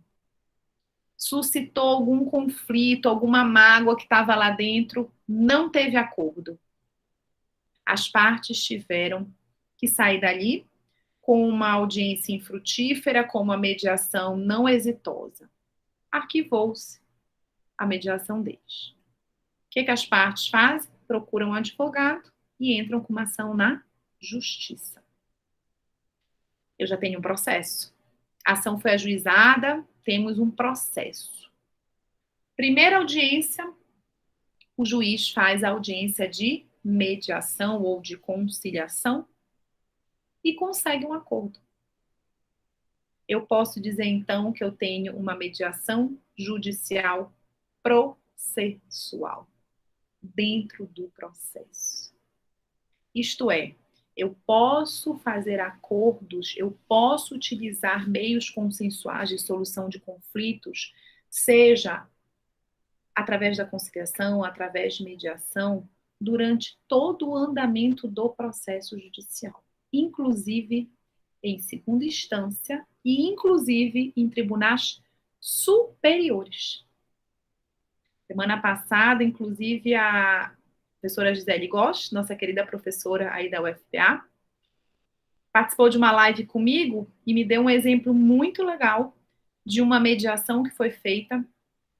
Suscitou algum conflito, alguma mágoa que estava lá dentro, não teve acordo. As partes tiveram que sair dali com uma audiência infrutífera, com uma mediação não exitosa. Arquivou-se a mediação deles. O que as partes fazem? Procuram um advogado e entram com uma ação na justiça. Eu já tenho um processo. A ação foi ajuizada, temos um processo. Primeira audiência, o juiz faz a audiência de mediação ou de conciliação. e consegue um acordo. Eu posso dizer, então, que eu tenho uma mediação judicial processual dentro do processo. Isto é, eu posso fazer acordos, eu posso utilizar meios consensuais de solução de conflitos, seja através da conciliação, através de mediação, durante todo o andamento do processo judicial, inclusive em segunda instância e inclusive em tribunais superiores. Semana passada, inclusive, a professora Gisele Gosch, nossa querida professora aí da UFPA, participou de uma live comigo e me deu um exemplo muito legal de uma mediação que foi feita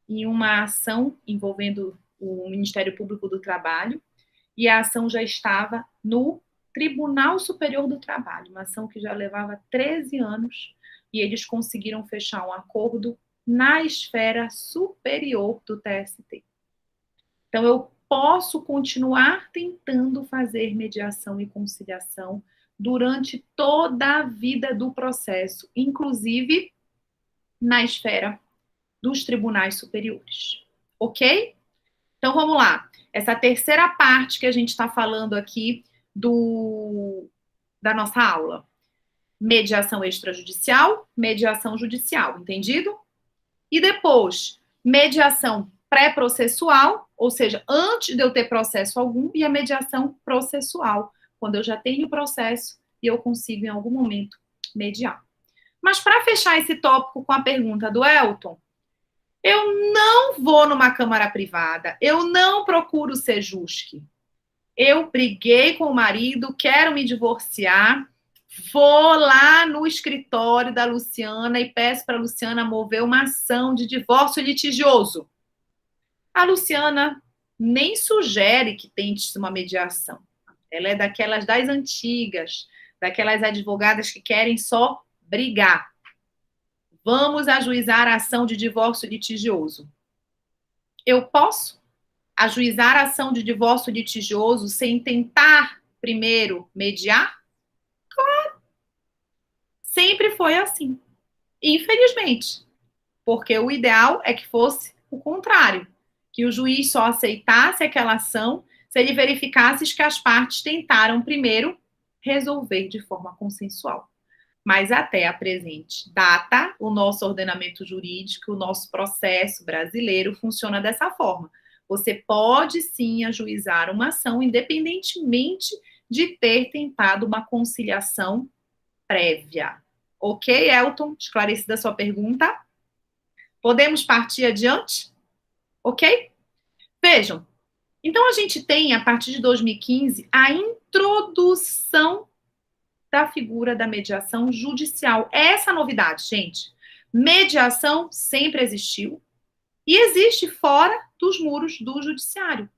em uma ação envolvendo o Ministério Público do Trabalho, e a ação já estava no Tribunal Superior do Trabalho, uma ação que já levava 13 anos, e eles conseguiram fechar um acordo na esfera superior do TST. Então, eu posso continuar tentando fazer mediação e conciliação durante toda a vida do processo, inclusive na esfera dos tribunais superiores. Ok? Então, vamos lá. Essa terceira parte que a gente está falando aqui da nossa aula. Mediação extrajudicial, mediação judicial, entendido? E depois, mediação pré-processual, ou seja, antes de eu ter processo algum, e a mediação processual, quando eu já tenho processo e eu consigo, em algum momento, mediar. Mas para fechar esse tópico com a pergunta do Elton, eu não vou numa câmara privada, eu não procuro ser jusque. Eu briguei com o marido, quero me divorciar, vou lá no escritório da Luciana e peço para a Luciana mover uma ação de divórcio litigioso. A Luciana nem sugere que tente uma mediação. Ela é daquelas das antigas, daquelas advogadas que querem só brigar. Vamos ajuizar a ação de divórcio litigioso. Eu posso ajuizar a ação de divórcio litigioso sem tentar primeiro mediar? Claro. Sempre foi assim. Infelizmente. Porque o ideal é que fosse o contrário. Que o juiz só aceitasse aquela ação se ele verificasse que as partes tentaram primeiro resolver de forma consensual. Mas até a presente data, o nosso ordenamento jurídico, o nosso processo brasileiro funciona dessa forma. Você pode sim ajuizar uma ação, independentemente de ter tentado uma conciliação prévia. Ok, Elton? Esclarecida a sua pergunta? Podemos partir adiante? Ok? Vejam, então a gente tem, a partir de 2015, a introdução da figura da mediação judicial. Essa novidade, gente. Mediação sempre existiu e existe fora dos muros do judiciário.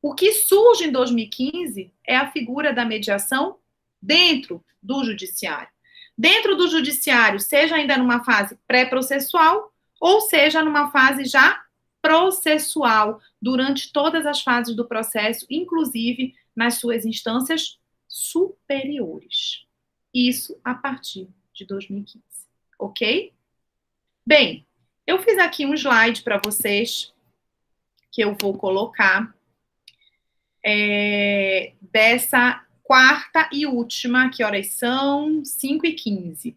O que surge em 2015 é a figura da mediação dentro do judiciário. Dentro do judiciário, seja ainda numa fase pré-processual ou seja numa fase já processual, durante todas as fases do processo, inclusive nas suas instâncias superiores. Isso a partir de 2015, ok? Bem, eu fiz aqui um slide para vocês, que eu vou colocar, dessa quarta e última, que horas são? 5h15.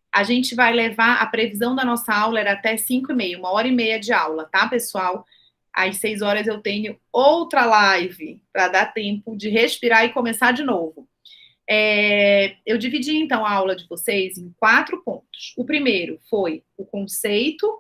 A gente vai levar, a previsão da nossa aula era até 5h30, 1h30 de aula, tá, pessoal? Às 6 horas eu tenho outra live, para dar tempo de respirar e começar de novo. Eu dividi, então, a aula de vocês em 4 pontos. O primeiro foi o conceito,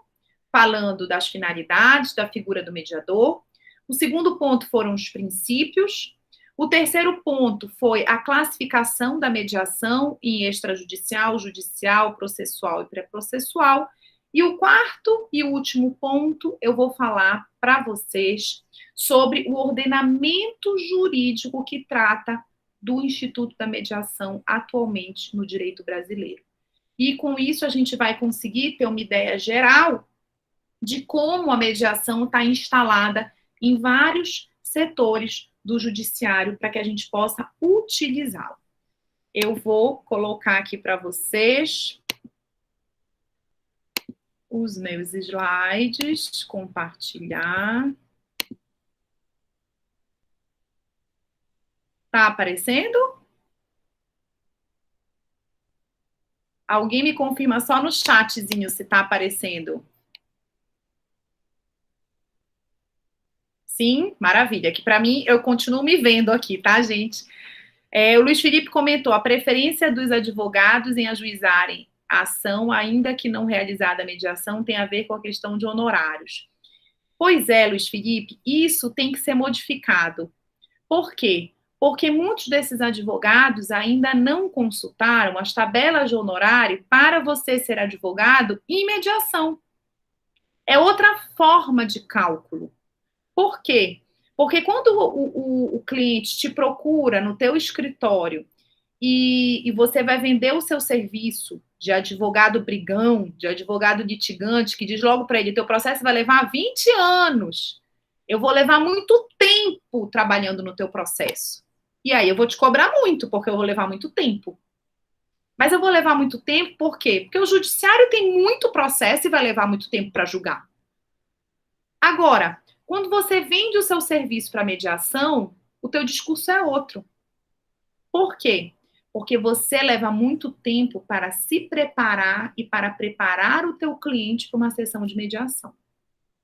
falando das finalidades, da figura do mediador. O segundo ponto foram os princípios. O terceiro ponto foi a classificação da mediação em extrajudicial, judicial, processual e pré-processual. E o quarto e último ponto, eu vou falar para vocês sobre o ordenamento jurídico que trata do Instituto da Mediação atualmente no direito brasileiro. E com isso a gente vai conseguir ter uma ideia geral de como a mediação está instalada em vários setores do judiciário para que a gente possa utilizá-la. Eu vou colocar aqui para vocês os meus slides, compartilhar. Tá aparecendo? Alguém me confirma só no chatzinho se tá aparecendo. Sim, maravilha. Que para mim, eu continuo me vendo aqui, tá, gente? O Luiz Felipe comentou, a preferência dos advogados em ajuizarem a ação, ainda que não realizada a mediação, tem a ver com a questão de honorários. Pois é, Luiz Felipe, isso tem que ser modificado. Por quê? Porque muitos desses advogados ainda não consultaram as tabelas de honorário para você ser advogado em mediação. É outra forma de cálculo. Por quê? Porque quando o cliente te procura no teu escritório e você vai vender o seu serviço de advogado brigão, de advogado litigante, que diz logo para ele, teu processo vai levar 20 anos. Eu vou levar muito tempo trabalhando no teu processo. E aí eu vou te cobrar muito, porque eu vou levar muito tempo. Mas eu vou levar muito tempo por quê? Porque o judiciário tem muito processo e vai levar muito tempo para julgar. Agora, quando você vende o seu serviço para mediação, o teu discurso é outro. Por quê? Porque você leva muito tempo para se preparar e para preparar o teu cliente para uma sessão de mediação.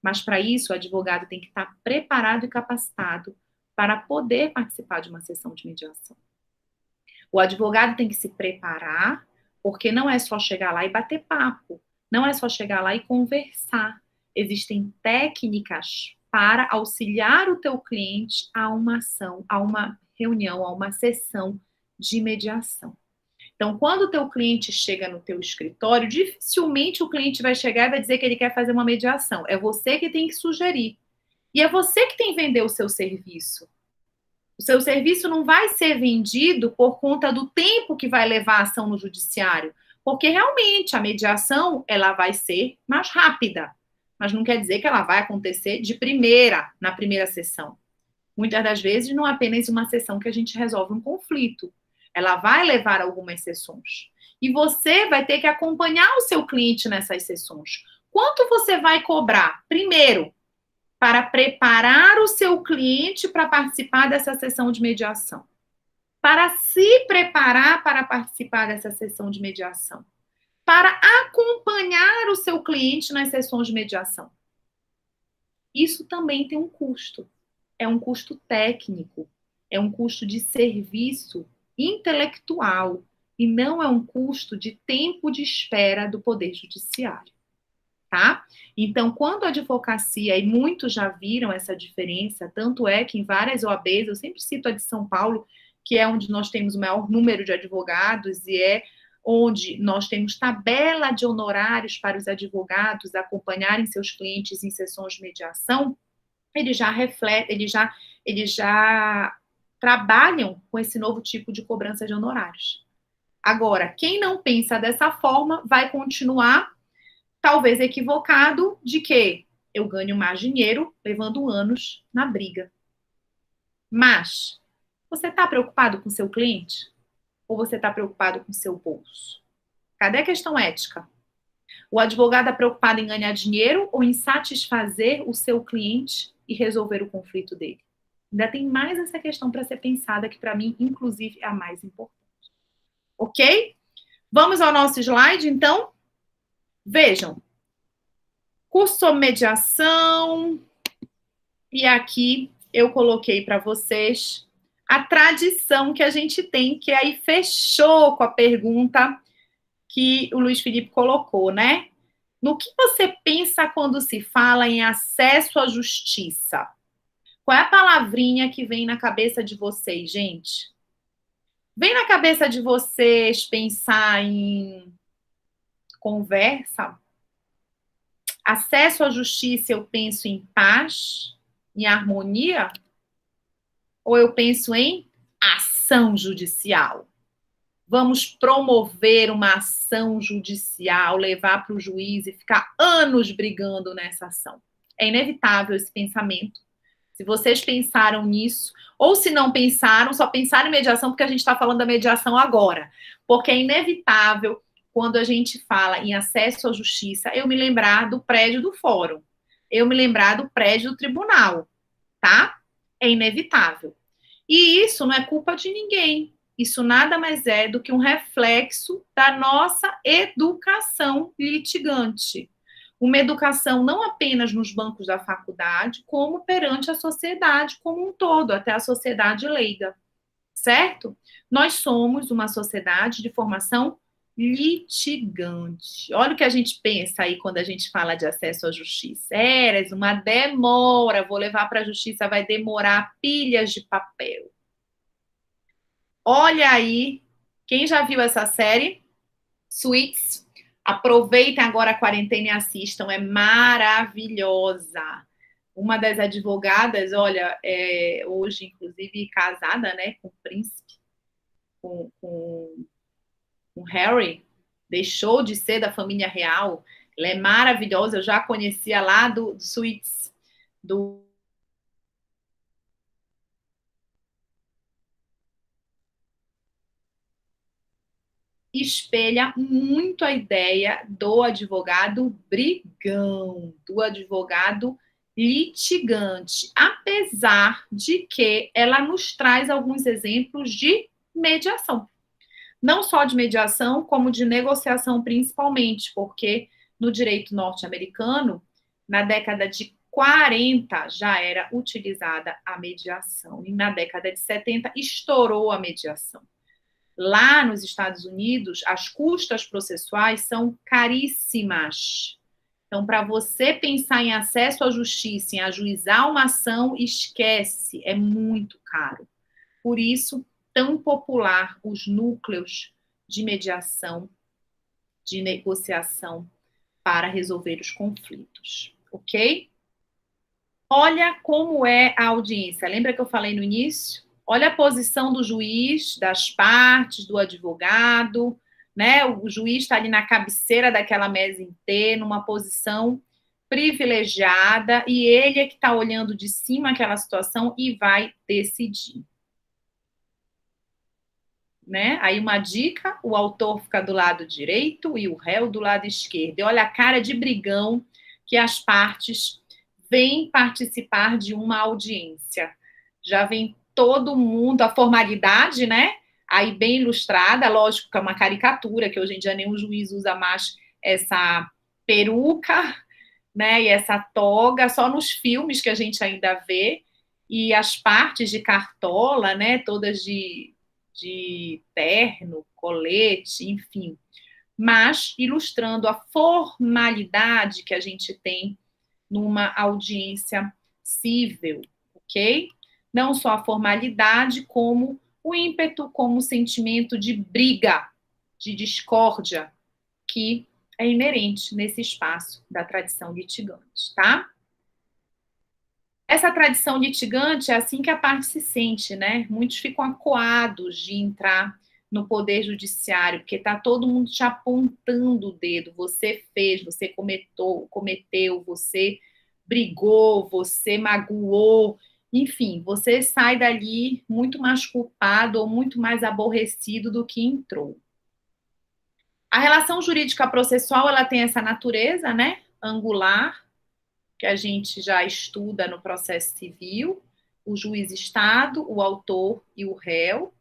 Mas para isso, o advogado tem que estar preparado e capacitado para poder participar de uma sessão de mediação. O advogado tem que se preparar, porque não é só chegar lá e bater papo, não é só chegar lá e conversar. Existem técnicas para auxiliar o teu cliente a uma ação, a uma reunião, a uma sessão de mediação. Então, quando o teu cliente chega no teu escritório, dificilmente o cliente vai chegar e vai dizer que ele quer fazer uma mediação. É você que tem que sugerir. E é você que tem que vender o seu serviço. O seu serviço não vai ser vendido por conta do tempo que vai levar a ação no judiciário, porque realmente a mediação ela vai ser mais rápida, mas não quer dizer que ela vai acontecer de primeira, na primeira sessão. Muitas das vezes não é apenas uma sessão que a gente resolve um conflito, ela vai levar algumas sessões. E você vai ter que acompanhar o seu cliente nessas sessões. Quanto você vai cobrar? Primeiro, para preparar o seu cliente para participar dessa sessão de mediação. Para se preparar para participar dessa sessão de mediação. Para acompanhar o seu cliente nas sessões de mediação. Isso também tem um custo. É um custo técnico. É um custo de serviço intelectual. E não é um custo de tempo de espera do Poder Judiciário. Tá? Então, quando a advocacia, e muitos já viram essa diferença, tanto é que em várias OABs, eu sempre cito a de São Paulo, que é onde nós temos o maior número de advogados e é onde nós temos tabela de honorários para os advogados acompanharem seus clientes em sessões de mediação, eles já trabalham com esse novo tipo de cobrança de honorários. Agora, quem não pensa dessa forma vai continuar talvez equivocado de que eu ganho mais dinheiro levando anos na briga. Mas, você está preocupado com seu cliente? Ou você está preocupado com seu bolso? Cadê a questão ética? O advogado é preocupado em ganhar dinheiro ou em satisfazer o seu cliente e resolver o conflito dele? Ainda tem mais essa questão para ser pensada, que para mim, inclusive, é a mais importante. Ok? Vamos ao nosso slide, então? Vejam, curso sobre mediação, e aqui eu coloquei para vocês a tradição que a gente tem, que aí fechou com a pergunta que o Luiz Felipe colocou, né? No que você pensa quando se fala em acesso à justiça? Qual é a palavrinha que vem na cabeça de vocês, gente? Vem na cabeça de vocês pensar em conversa? Acesso à justiça, eu penso em paz, em harmonia? Ou eu penso em ação judicial? Vamos promover uma ação judicial, levar para o juiz e ficar anos brigando nessa ação. É inevitável esse pensamento, Se vocês pensaram nisso, ou se não pensaram, só pensaram em mediação porque a gente está falando da mediação agora. Porque é inevitável, quando a gente fala em acesso à justiça, eu me lembrar do prédio do fórum, eu me lembrar do prédio do tribunal, tá? É inevitável. E isso não é culpa de ninguém. Isso nada mais é do que um reflexo da nossa educação litigante. Uma educação não apenas nos bancos da faculdade, como perante a sociedade como um todo, até a sociedade leiga, certo? Nós somos uma sociedade de formação litigante. Olha o que a gente pensa aí quando a gente fala de acesso à justiça. Eras, uma demora, vou levar para a justiça, vai demorar pilhas de papel. Olha aí, quem já viu essa série? Suits. Aproveitem agora a quarentena e assistam, é maravilhosa. Uma das advogadas, olha, hoje, inclusive, casada, né, com o príncipe, com Harry, deixou de ser da família real. Ela é maravilhosa, eu já conhecia lá do Suits, do espelha muito a ideia do advogado brigão, do advogado litigante, apesar de que ela nos traz alguns exemplos de mediação. Não só de mediação, como de negociação, principalmente, porque no direito norte-americano, na década de 40 já era utilizada a mediação, e na década de 70 estourou a mediação. Lá nos Estados Unidos, as custas processuais são caríssimas. Então, para você pensar em acesso à justiça, em ajuizar uma ação, esquece, é muito caro. Por isso, tão popular os núcleos de mediação, de negociação para resolver os conflitos, ok? Olha como é a audiência. Lembra que eu falei no início? Olha a posição do juiz, das partes, do advogado, né? O juiz está ali na cabeceira daquela mesa inteira, numa posição privilegiada, e ele é que está olhando de cima aquela situação e vai decidir. Né? Aí uma dica, o autor fica do lado direito e o réu do lado esquerdo. E olha a cara de brigão que as partes vêm participar de uma audiência. Já vem todo mundo, a formalidade, né? Aí bem ilustrada, lógico que é uma caricatura, que hoje em dia nenhum juiz usa mais essa peruca, né? E essa toga, só nos filmes que a gente ainda vê, e as partes de cartola, né? Todas de terno, colete, enfim, mas ilustrando a formalidade que a gente tem numa audiência cível, ok? Não só a formalidade, como o ímpeto, como o sentimento de briga, de discórdia, que é inerente nesse espaço da tradição litigante, tá? Essa tradição litigante é assim que a parte se sente, né? Muitos ficam acuados de entrar no poder judiciário, porque está todo mundo te apontando o dedo. Você fez, você cometeu, você brigou, você magoou. Enfim, você sai dali muito mais culpado ou muito mais aborrecido do que entrou. A relação jurídica processual, ela tem essa natureza, né? Angular, que a gente já estuda no processo civil, o juiz-estado, o autor e o réu.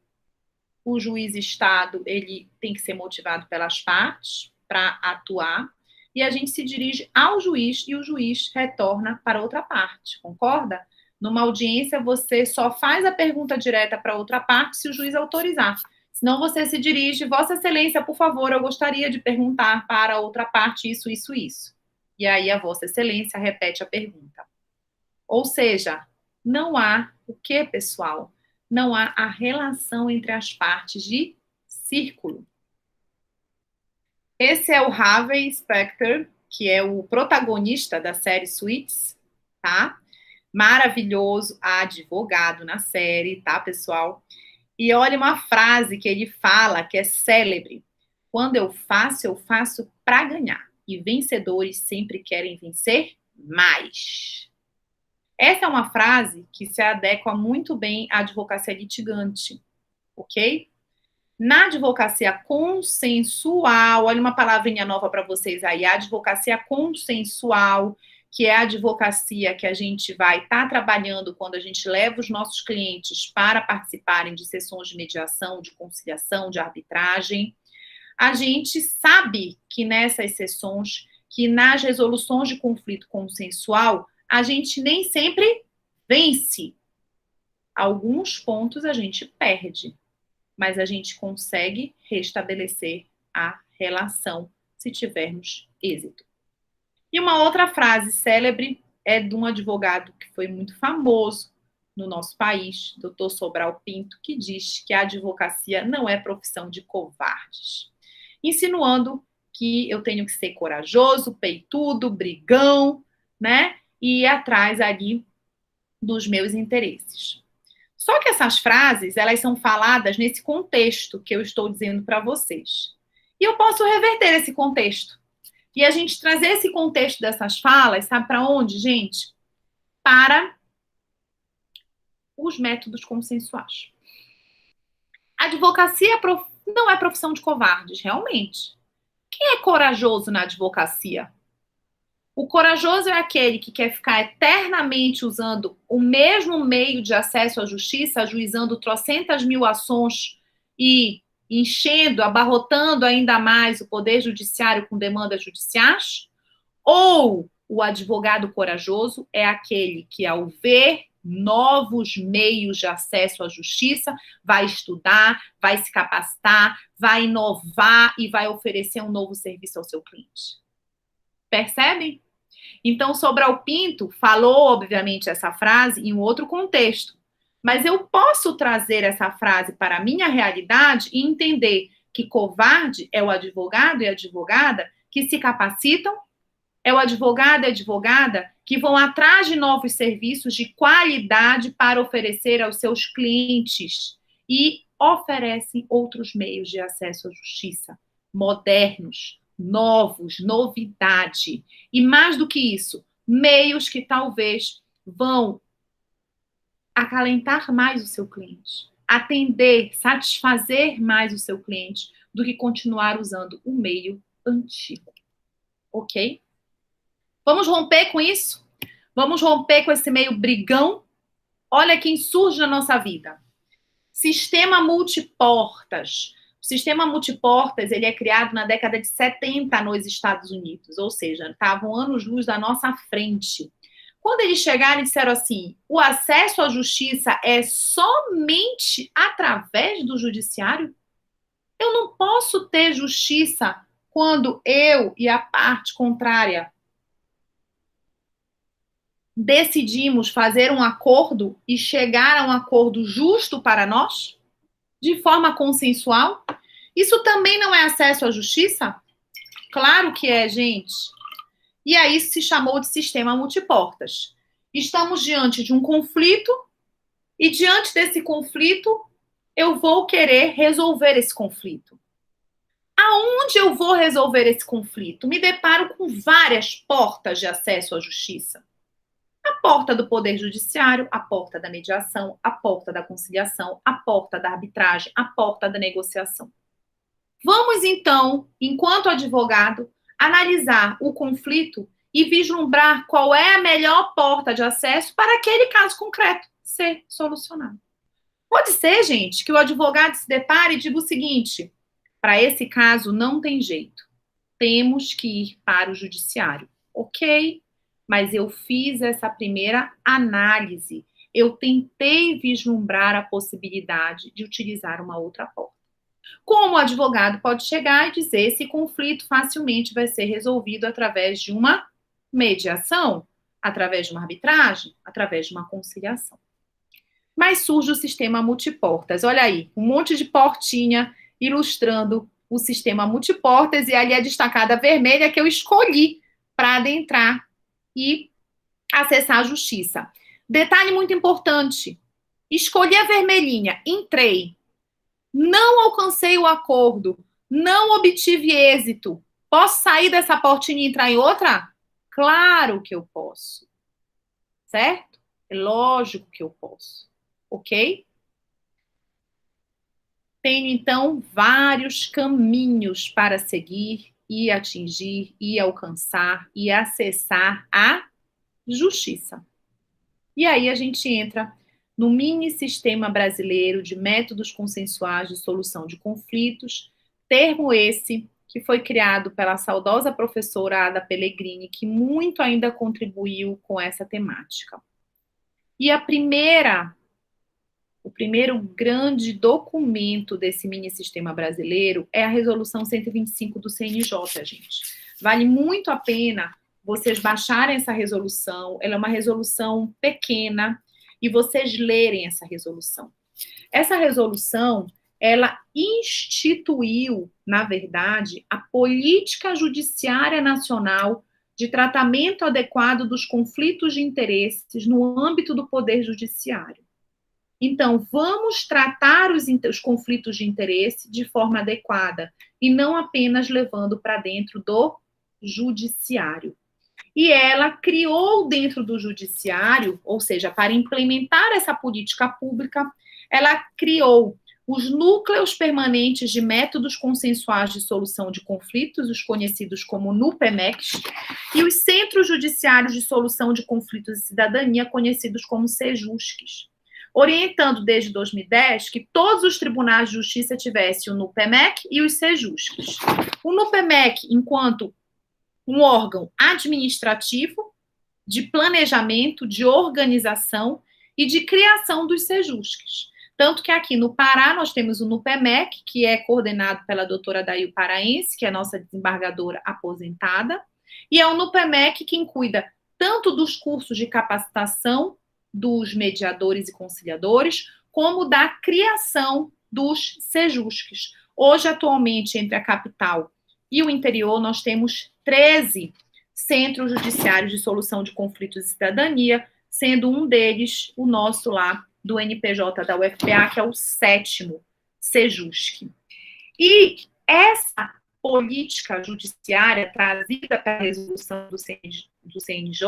O juiz-estado, ele tem que ser motivado pelas partes para atuar, e a gente se dirige ao juiz e o juiz retorna para outra parte, concorda? Numa audiência, você só faz a pergunta direta para outra parte se o juiz autorizar. Senão você se dirige, Vossa Excelência, por favor, eu gostaria de perguntar para outra parte isso, isso, isso. E aí a Vossa Excelência repete a pergunta. Ou seja, não há o que, pessoal? Não há a relação entre as partes de círculo. Esse é o Harvey Specter, que é o protagonista da série Suits, tá? Maravilhoso advogado na série, tá, pessoal? E olha uma frase que ele fala que é célebre. Quando eu faço para ganhar. E vencedores sempre querem vencer mais. Essa é uma frase que se adequa muito bem à advocacia litigante, ok? Na advocacia consensual, olha uma palavrinha nova para vocês aí, a advocacia consensual, que é a advocacia que a gente vai estar trabalhando quando a gente leva os nossos clientes para participarem de sessões de mediação, de conciliação, de arbitragem. A gente sabe que nessas sessões, que nas resoluções de conflito consensual, a gente nem sempre vence. Alguns pontos a gente perde, mas a gente consegue restabelecer a relação se tivermos êxito. E uma outra frase célebre é de um advogado que foi muito famoso no nosso país, Dr. Sobral Pinto, que diz que a advocacia não é profissão de covardes, insinuando que eu tenho que ser corajoso, peitudo, brigão, né? E ir atrás ali dos meus interesses. Só que essas frases, elas são faladas nesse contexto que eu estou dizendo para vocês. E eu posso reverter esse contexto. E a gente trazer esse contexto dessas falas, sabe para onde, gente? Para os métodos consensuais. A advocacia não é profissão de covardes, realmente. Quem é corajoso na advocacia? O corajoso é aquele que quer ficar eternamente usando o mesmo meio de acesso à justiça, ajuizando trocentas mil ações e enchendo, abarrotando ainda mais o poder judiciário com demandas judiciais? Ou o advogado corajoso é aquele que, ao ver novos meios de acesso à justiça, vai estudar, vai se capacitar, vai inovar e vai oferecer um novo serviço ao seu cliente? Percebem? Então, Sobral Pinto falou, obviamente, essa frase em um outro contexto. Mas eu posso trazer essa frase para a minha realidade e entender que covarde é o advogado e a advogada que se capacitam, é o advogado e a advogada que vão atrás de novos serviços de qualidade para oferecer aos seus clientes e oferecem outros meios de acesso à justiça, modernos, novos, novidade. E mais do que isso, meios que talvez vão acalentar mais o seu cliente, atender, satisfazer mais o seu cliente do que continuar usando o meio antigo. Ok? Vamos romper com isso? Vamos romper com esse meio brigão? Olha quem surge na nossa vida. Sistema multiportas. O sistema multiportas, ele é criado na década de 70 nos Estados Unidos, ou seja, estavam anos-luz da nossa frente. Quando eles chegaram e disseram assim, o acesso à justiça é somente através do judiciário? Eu não posso ter justiça quando eu e a parte contrária decidimos fazer um acordo e chegar a um acordo justo para nós? De forma consensual? Isso também não é acesso à justiça? Claro que é, gente. E aí se chamou de sistema multiportas. Estamos diante de um conflito e diante desse conflito eu vou querer resolver esse conflito. Aonde eu vou resolver esse conflito? Me deparo com várias portas de acesso à justiça. A porta do Poder Judiciário, a porta da mediação, a porta da conciliação, a porta da arbitragem, a porta da negociação. Vamos, então, enquanto advogado, analisar o conflito e vislumbrar qual é a melhor porta de acesso para aquele caso concreto ser solucionado. Pode ser, gente, que o advogado se depare e diga o seguinte, para esse caso não tem jeito, temos que ir para o judiciário. Ok, mas eu fiz essa primeira análise, eu tentei vislumbrar a possibilidade de utilizar uma outra porta. Como o advogado pode chegar e dizer esse conflito facilmente vai ser resolvido através de uma mediação, através de uma arbitragem, através de uma conciliação. Mas surge o sistema multiportas. Olha aí, um monte de portinha ilustrando o sistema multiportas e ali a destacada vermelha que eu escolhi para adentrar e acessar a justiça. Detalhe muito importante, escolhi a vermelhinha, entrei, não alcancei o acordo, não obtive êxito, posso sair dessa portinha e entrar em outra? Claro que eu posso, certo? É lógico que eu posso, ok? Tenho, então, vários caminhos para seguir e atingir, e alcançar, e acessar a justiça. E aí a gente entra no mini sistema brasileiro de métodos consensuais de solução de conflitos, termo esse que foi criado pela saudosa professora Ada Pellegrini, que muito ainda contribuiu com essa temática. E o primeiro grande documento desse mini sistema brasileiro é a Resolução 125 do CNJ, gente. Vale muito a pena vocês baixarem essa resolução, ela é uma resolução pequena, e vocês lerem essa resolução. Essa resolução, ela instituiu, na verdade, a política judiciária nacional de tratamento adequado dos conflitos de interesses no âmbito do Poder Judiciário. Então, vamos tratar os conflitos de interesse de forma adequada e não apenas levando para dentro do judiciário. E ela criou dentro do judiciário, ou seja, para implementar essa política pública, ela criou os núcleos permanentes de métodos consensuais de solução de conflitos, os conhecidos como NUPEMECs, e os centros judiciários de solução de conflitos e cidadania, conhecidos como CEJUSCs, orientando desde 2010 que todos os tribunais de justiça tivessem o NUPEMEC e os CEJUSCs. O NUPEMEC, enquanto um órgão administrativo de planejamento, de organização e de criação dos CEJUSCs. Tanto que aqui no Pará nós temos o NUPEMEC, que é coordenado pela doutora Dail Paraense, que é a nossa desembargadora aposentada, e é o NUPEMEC quem cuida tanto dos cursos de capacitação dos mediadores e conciliadores, como da criação dos CEJUSCs. Hoje, atualmente, entre a capital e o interior, nós temos 13 centros judiciários de solução de conflitos e cidadania, sendo um deles o nosso lá, do NPJ da UFPA, que é o 7º CEJUSC. E essa política judiciária trazida pela resolução do CNJ,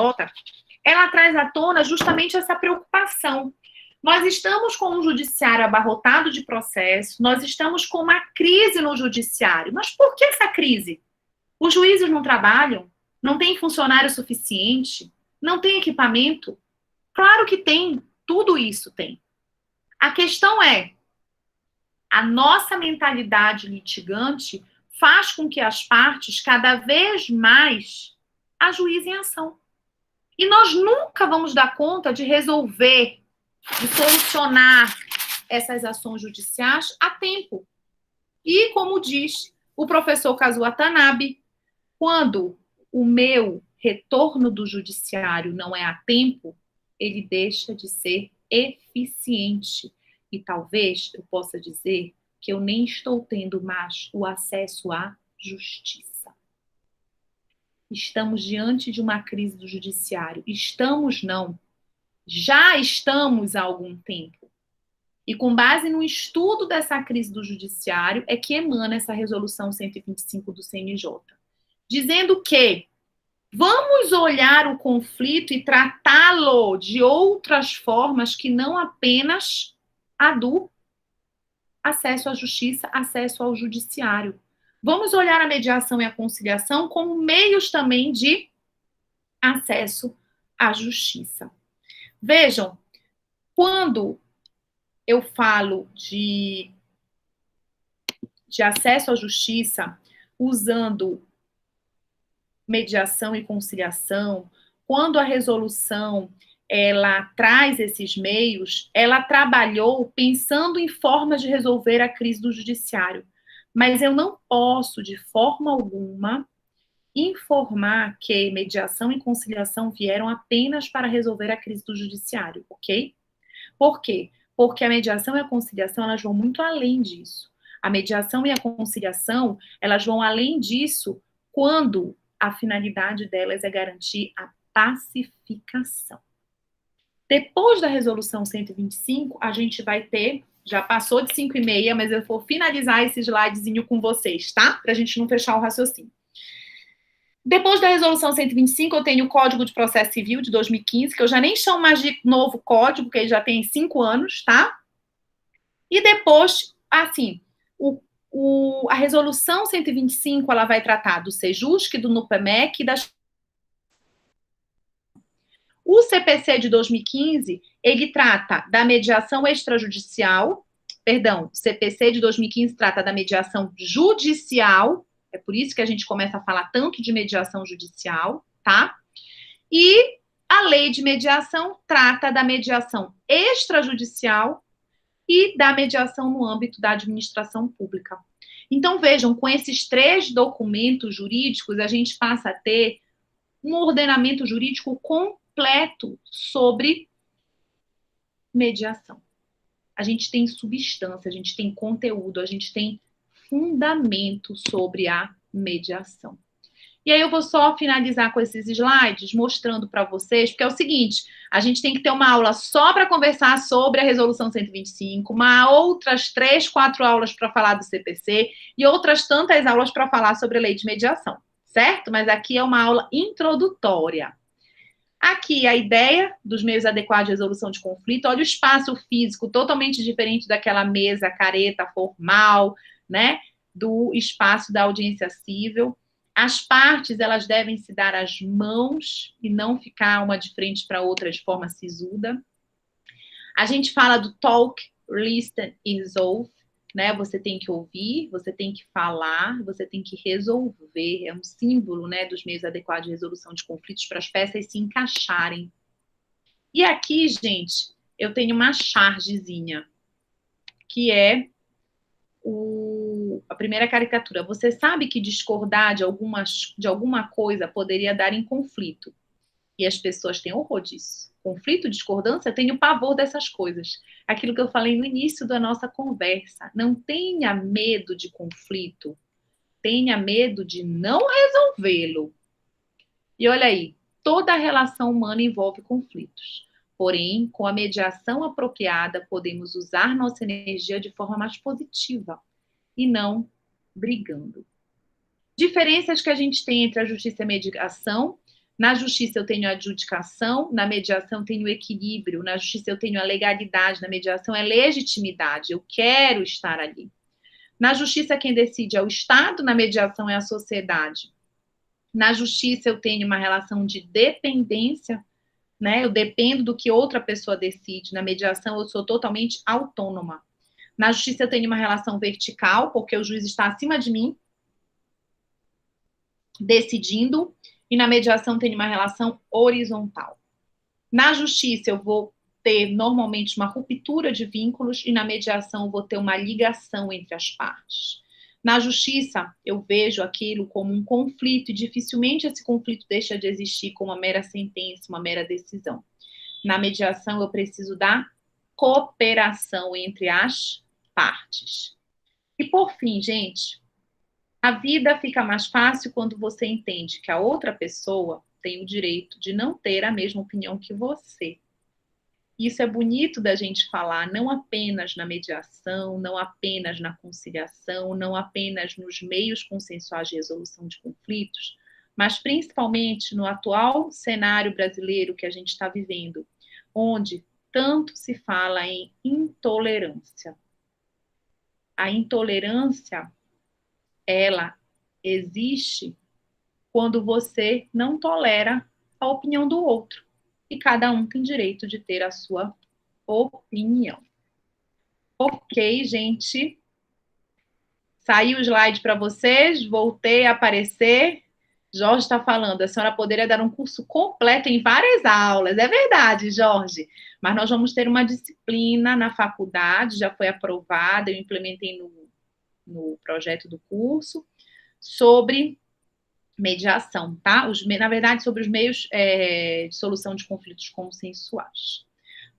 ela traz à tona justamente essa preocupação. Nós estamos com um judiciário abarrotado de processos, nós estamos com uma crise no judiciário. Mas por que essa crise? Os juízes não trabalham? Não tem funcionário suficiente? Não tem equipamento? Claro que tem, tudo isso tem. A questão é, a nossa mentalidade litigante faz com que as partes cada vez mais ajuizem a ação. E nós nunca vamos dar conta de resolver, de solucionar essas ações judiciais a tempo. E, como diz o professor Kazuo Watanabe, quando o meu retorno do judiciário não é a tempo, ele deixa de ser eficiente. E talvez eu possa dizer que eu nem estou tendo mais o acesso à justiça. Estamos diante de uma crise do judiciário. Estamos, não. Já estamos há algum tempo. E com base no estudo dessa crise do judiciário é que emana essa resolução 125 do CNJ. Dizendo que vamos olhar o conflito e tratá-lo de outras formas que não apenas a do acesso à justiça, acesso ao judiciário. Vamos olhar a mediação e a conciliação como meios também de acesso à justiça. Vejam, quando eu falo de acesso à justiça usando mediação e conciliação, quando a resolução ela traz esses meios, ela trabalhou pensando em formas de resolver a crise do judiciário. Mas eu não posso, de forma alguma, informar que mediação e conciliação vieram apenas para resolver a crise do judiciário, ok? Por quê? Porque a mediação e a conciliação, elas vão muito além disso. A mediação e a conciliação, elas vão além disso quando a finalidade delas é garantir a pacificação. Depois da resolução 125, a gente vai ter, já passou de 5h30, mas eu vou finalizar esse slidezinho com vocês, tá? Pra gente não fechar o raciocínio. Depois da Resolução 125, eu tenho o Código de Processo Civil de 2015, que eu já nem chamo mais de novo código, porque ele já tem 5 anos, tá? E depois, assim, a Resolução 125, ela vai tratar do SEJUSC, do NUPEMEC e das... O CPC de 2015, ele trata da mediação extrajudicial, perdão, o CPC de 2015 trata da mediação judicial, é por isso que a gente começa a falar tanto de mediação judicial, tá? E a lei de mediação trata da mediação extrajudicial e da mediação no âmbito da administração pública. Então, vejam, com esses 3 documentos jurídicos, a gente passa a ter um ordenamento jurídico completo sobre mediação. A gente tem substância, a gente tem conteúdo, a gente tem fundamento sobre a mediação. E aí eu vou só finalizar com esses slides, mostrando para vocês, porque é o seguinte, a gente tem que ter uma aula só para conversar sobre a Resolução 125, outras 3, 4 aulas para falar do CPC e outras tantas aulas para falar sobre a lei de mediação, certo? Mas aqui é uma aula introdutória. Aqui a ideia dos meios adequados de resolução de conflito, olha o espaço físico totalmente diferente daquela mesa careta formal, né, do espaço da audiência civil. As partes, elas devem se dar as mãos e não ficar uma de frente para outra de forma sisuda. A gente fala do talk, listen e resolve, né? Você tem que ouvir, você tem que falar, você tem que resolver. É um símbolo, né, dos meios adequados de resolução de conflitos para as peças se encaixarem. E aqui, gente, eu tenho uma chargezinha, que é a primeira caricatura. Você sabe que discordar de alguma coisa poderia dar em conflito. E as pessoas têm horror disso. Conflito, discordância, eu tenho pavor dessas coisas. Aquilo que eu falei no início da nossa conversa. Não tenha medo de conflito. Tenha medo de não resolvê-lo. E olha aí, toda relação humana envolve conflitos. Porém, com a mediação apropriada, podemos usar nossa energia de forma mais positiva e não brigando. Diferenças que a gente tem entre a justiça e a mediação. Na justiça eu tenho a adjudicação, na mediação eu tenho o equilíbrio, na justiça eu tenho a legalidade, na mediação é legitimidade, eu quero estar ali. Na justiça quem decide é o Estado, na mediação é a sociedade. Na justiça eu tenho uma relação de dependência, né? Eu dependo do que outra pessoa decide. Na mediação eu sou totalmente autônoma. Na justiça eu tenho uma relação vertical, porque o juiz está acima de mim, decidindo, e na mediação tem uma relação horizontal. Na justiça eu vou ter normalmente uma ruptura de vínculos e na mediação eu vou ter uma ligação entre as partes. Na justiça eu vejo aquilo como um conflito e dificilmente esse conflito deixa de existir como uma mera sentença, uma mera decisão. Na mediação eu preciso da cooperação entre as partes. E por fim, gente, a vida fica mais fácil quando você entende que a outra pessoa tem o direito de não ter a mesma opinião que você. Isso é bonito da gente falar, não apenas na mediação, não apenas na conciliação, não apenas nos meios consensuais de resolução de conflitos, mas principalmente no atual cenário brasileiro que a gente está vivendo, onde tanto se fala em intolerância. A intolerância, ela existe quando você não tolera a opinião do outro. E cada um tem direito de ter a sua opinião. Ok, gente? Saiu o slide para vocês, voltei a aparecer. Jorge está falando, a senhora poderia dar um curso completo em várias aulas. É verdade, Jorge. Mas nós vamos ter uma disciplina na faculdade, já foi aprovada, eu implementei no projeto do curso, sobre mediação, tá? Na verdade, sobre os meios de solução de conflitos consensuais.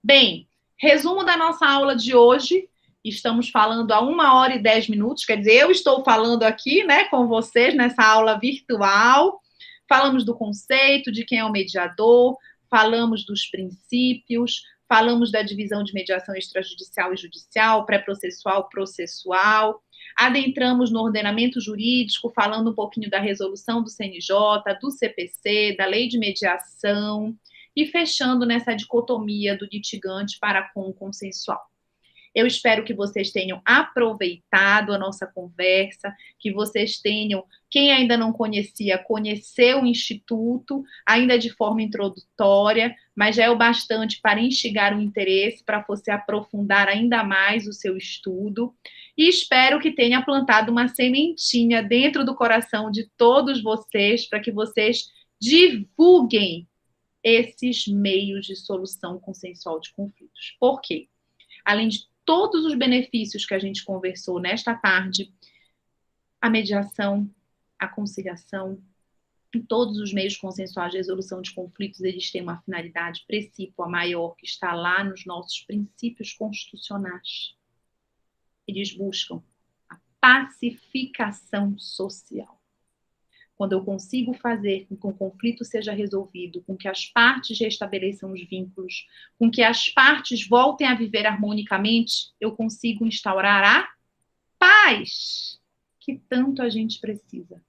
Bem, resumo da nossa aula de hoje. Estamos falando há 1h10, quer dizer, eu estou falando aqui, né, com vocês nessa aula virtual. Falamos do conceito, de quem é o mediador, falamos dos princípios, falamos da divisão de mediação extrajudicial e judicial, pré-processual, processual, adentramos no ordenamento jurídico, falando um pouquinho da resolução do CNJ, do CPC, da lei de mediação, e fechando nessa dicotomia do litigante para com o consensual. Eu espero que vocês tenham aproveitado a nossa conversa, que vocês tenham, quem ainda não conhecia, conhecer o Instituto, ainda de forma introdutória, mas já é o bastante para instigar o interesse, para você aprofundar ainda mais o seu estudo. E espero que tenha plantado uma sementinha dentro do coração de todos vocês, para que vocês divulguem esses meios de solução consensual de conflitos. Por quê? Além de todos os benefícios que a gente conversou nesta tarde, a mediação, a conciliação e todos os meios consensuais de resolução de conflitos, eles têm uma finalidade precípua maior, que está lá nos nossos princípios constitucionais. Eles buscam a pacificação social. Quando eu consigo fazer com que o conflito seja resolvido, com que as partes restabeleçam os vínculos, com que as partes voltem a viver harmonicamente, eu consigo instaurar a paz que tanto a gente precisa.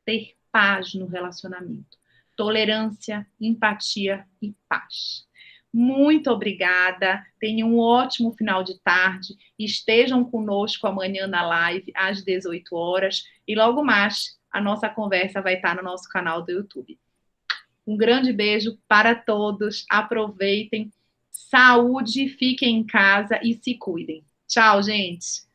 Ter paz no relacionamento. Tolerância, empatia e paz. Muito obrigada. Tenham um ótimo final de tarde. Estejam conosco amanhã na live às 18 horas e logo mais a nossa conversa vai estar no nosso canal do YouTube. Um grande beijo para todos. Aproveitem. Saúde, fiquem em casa e se cuidem. Tchau, gente.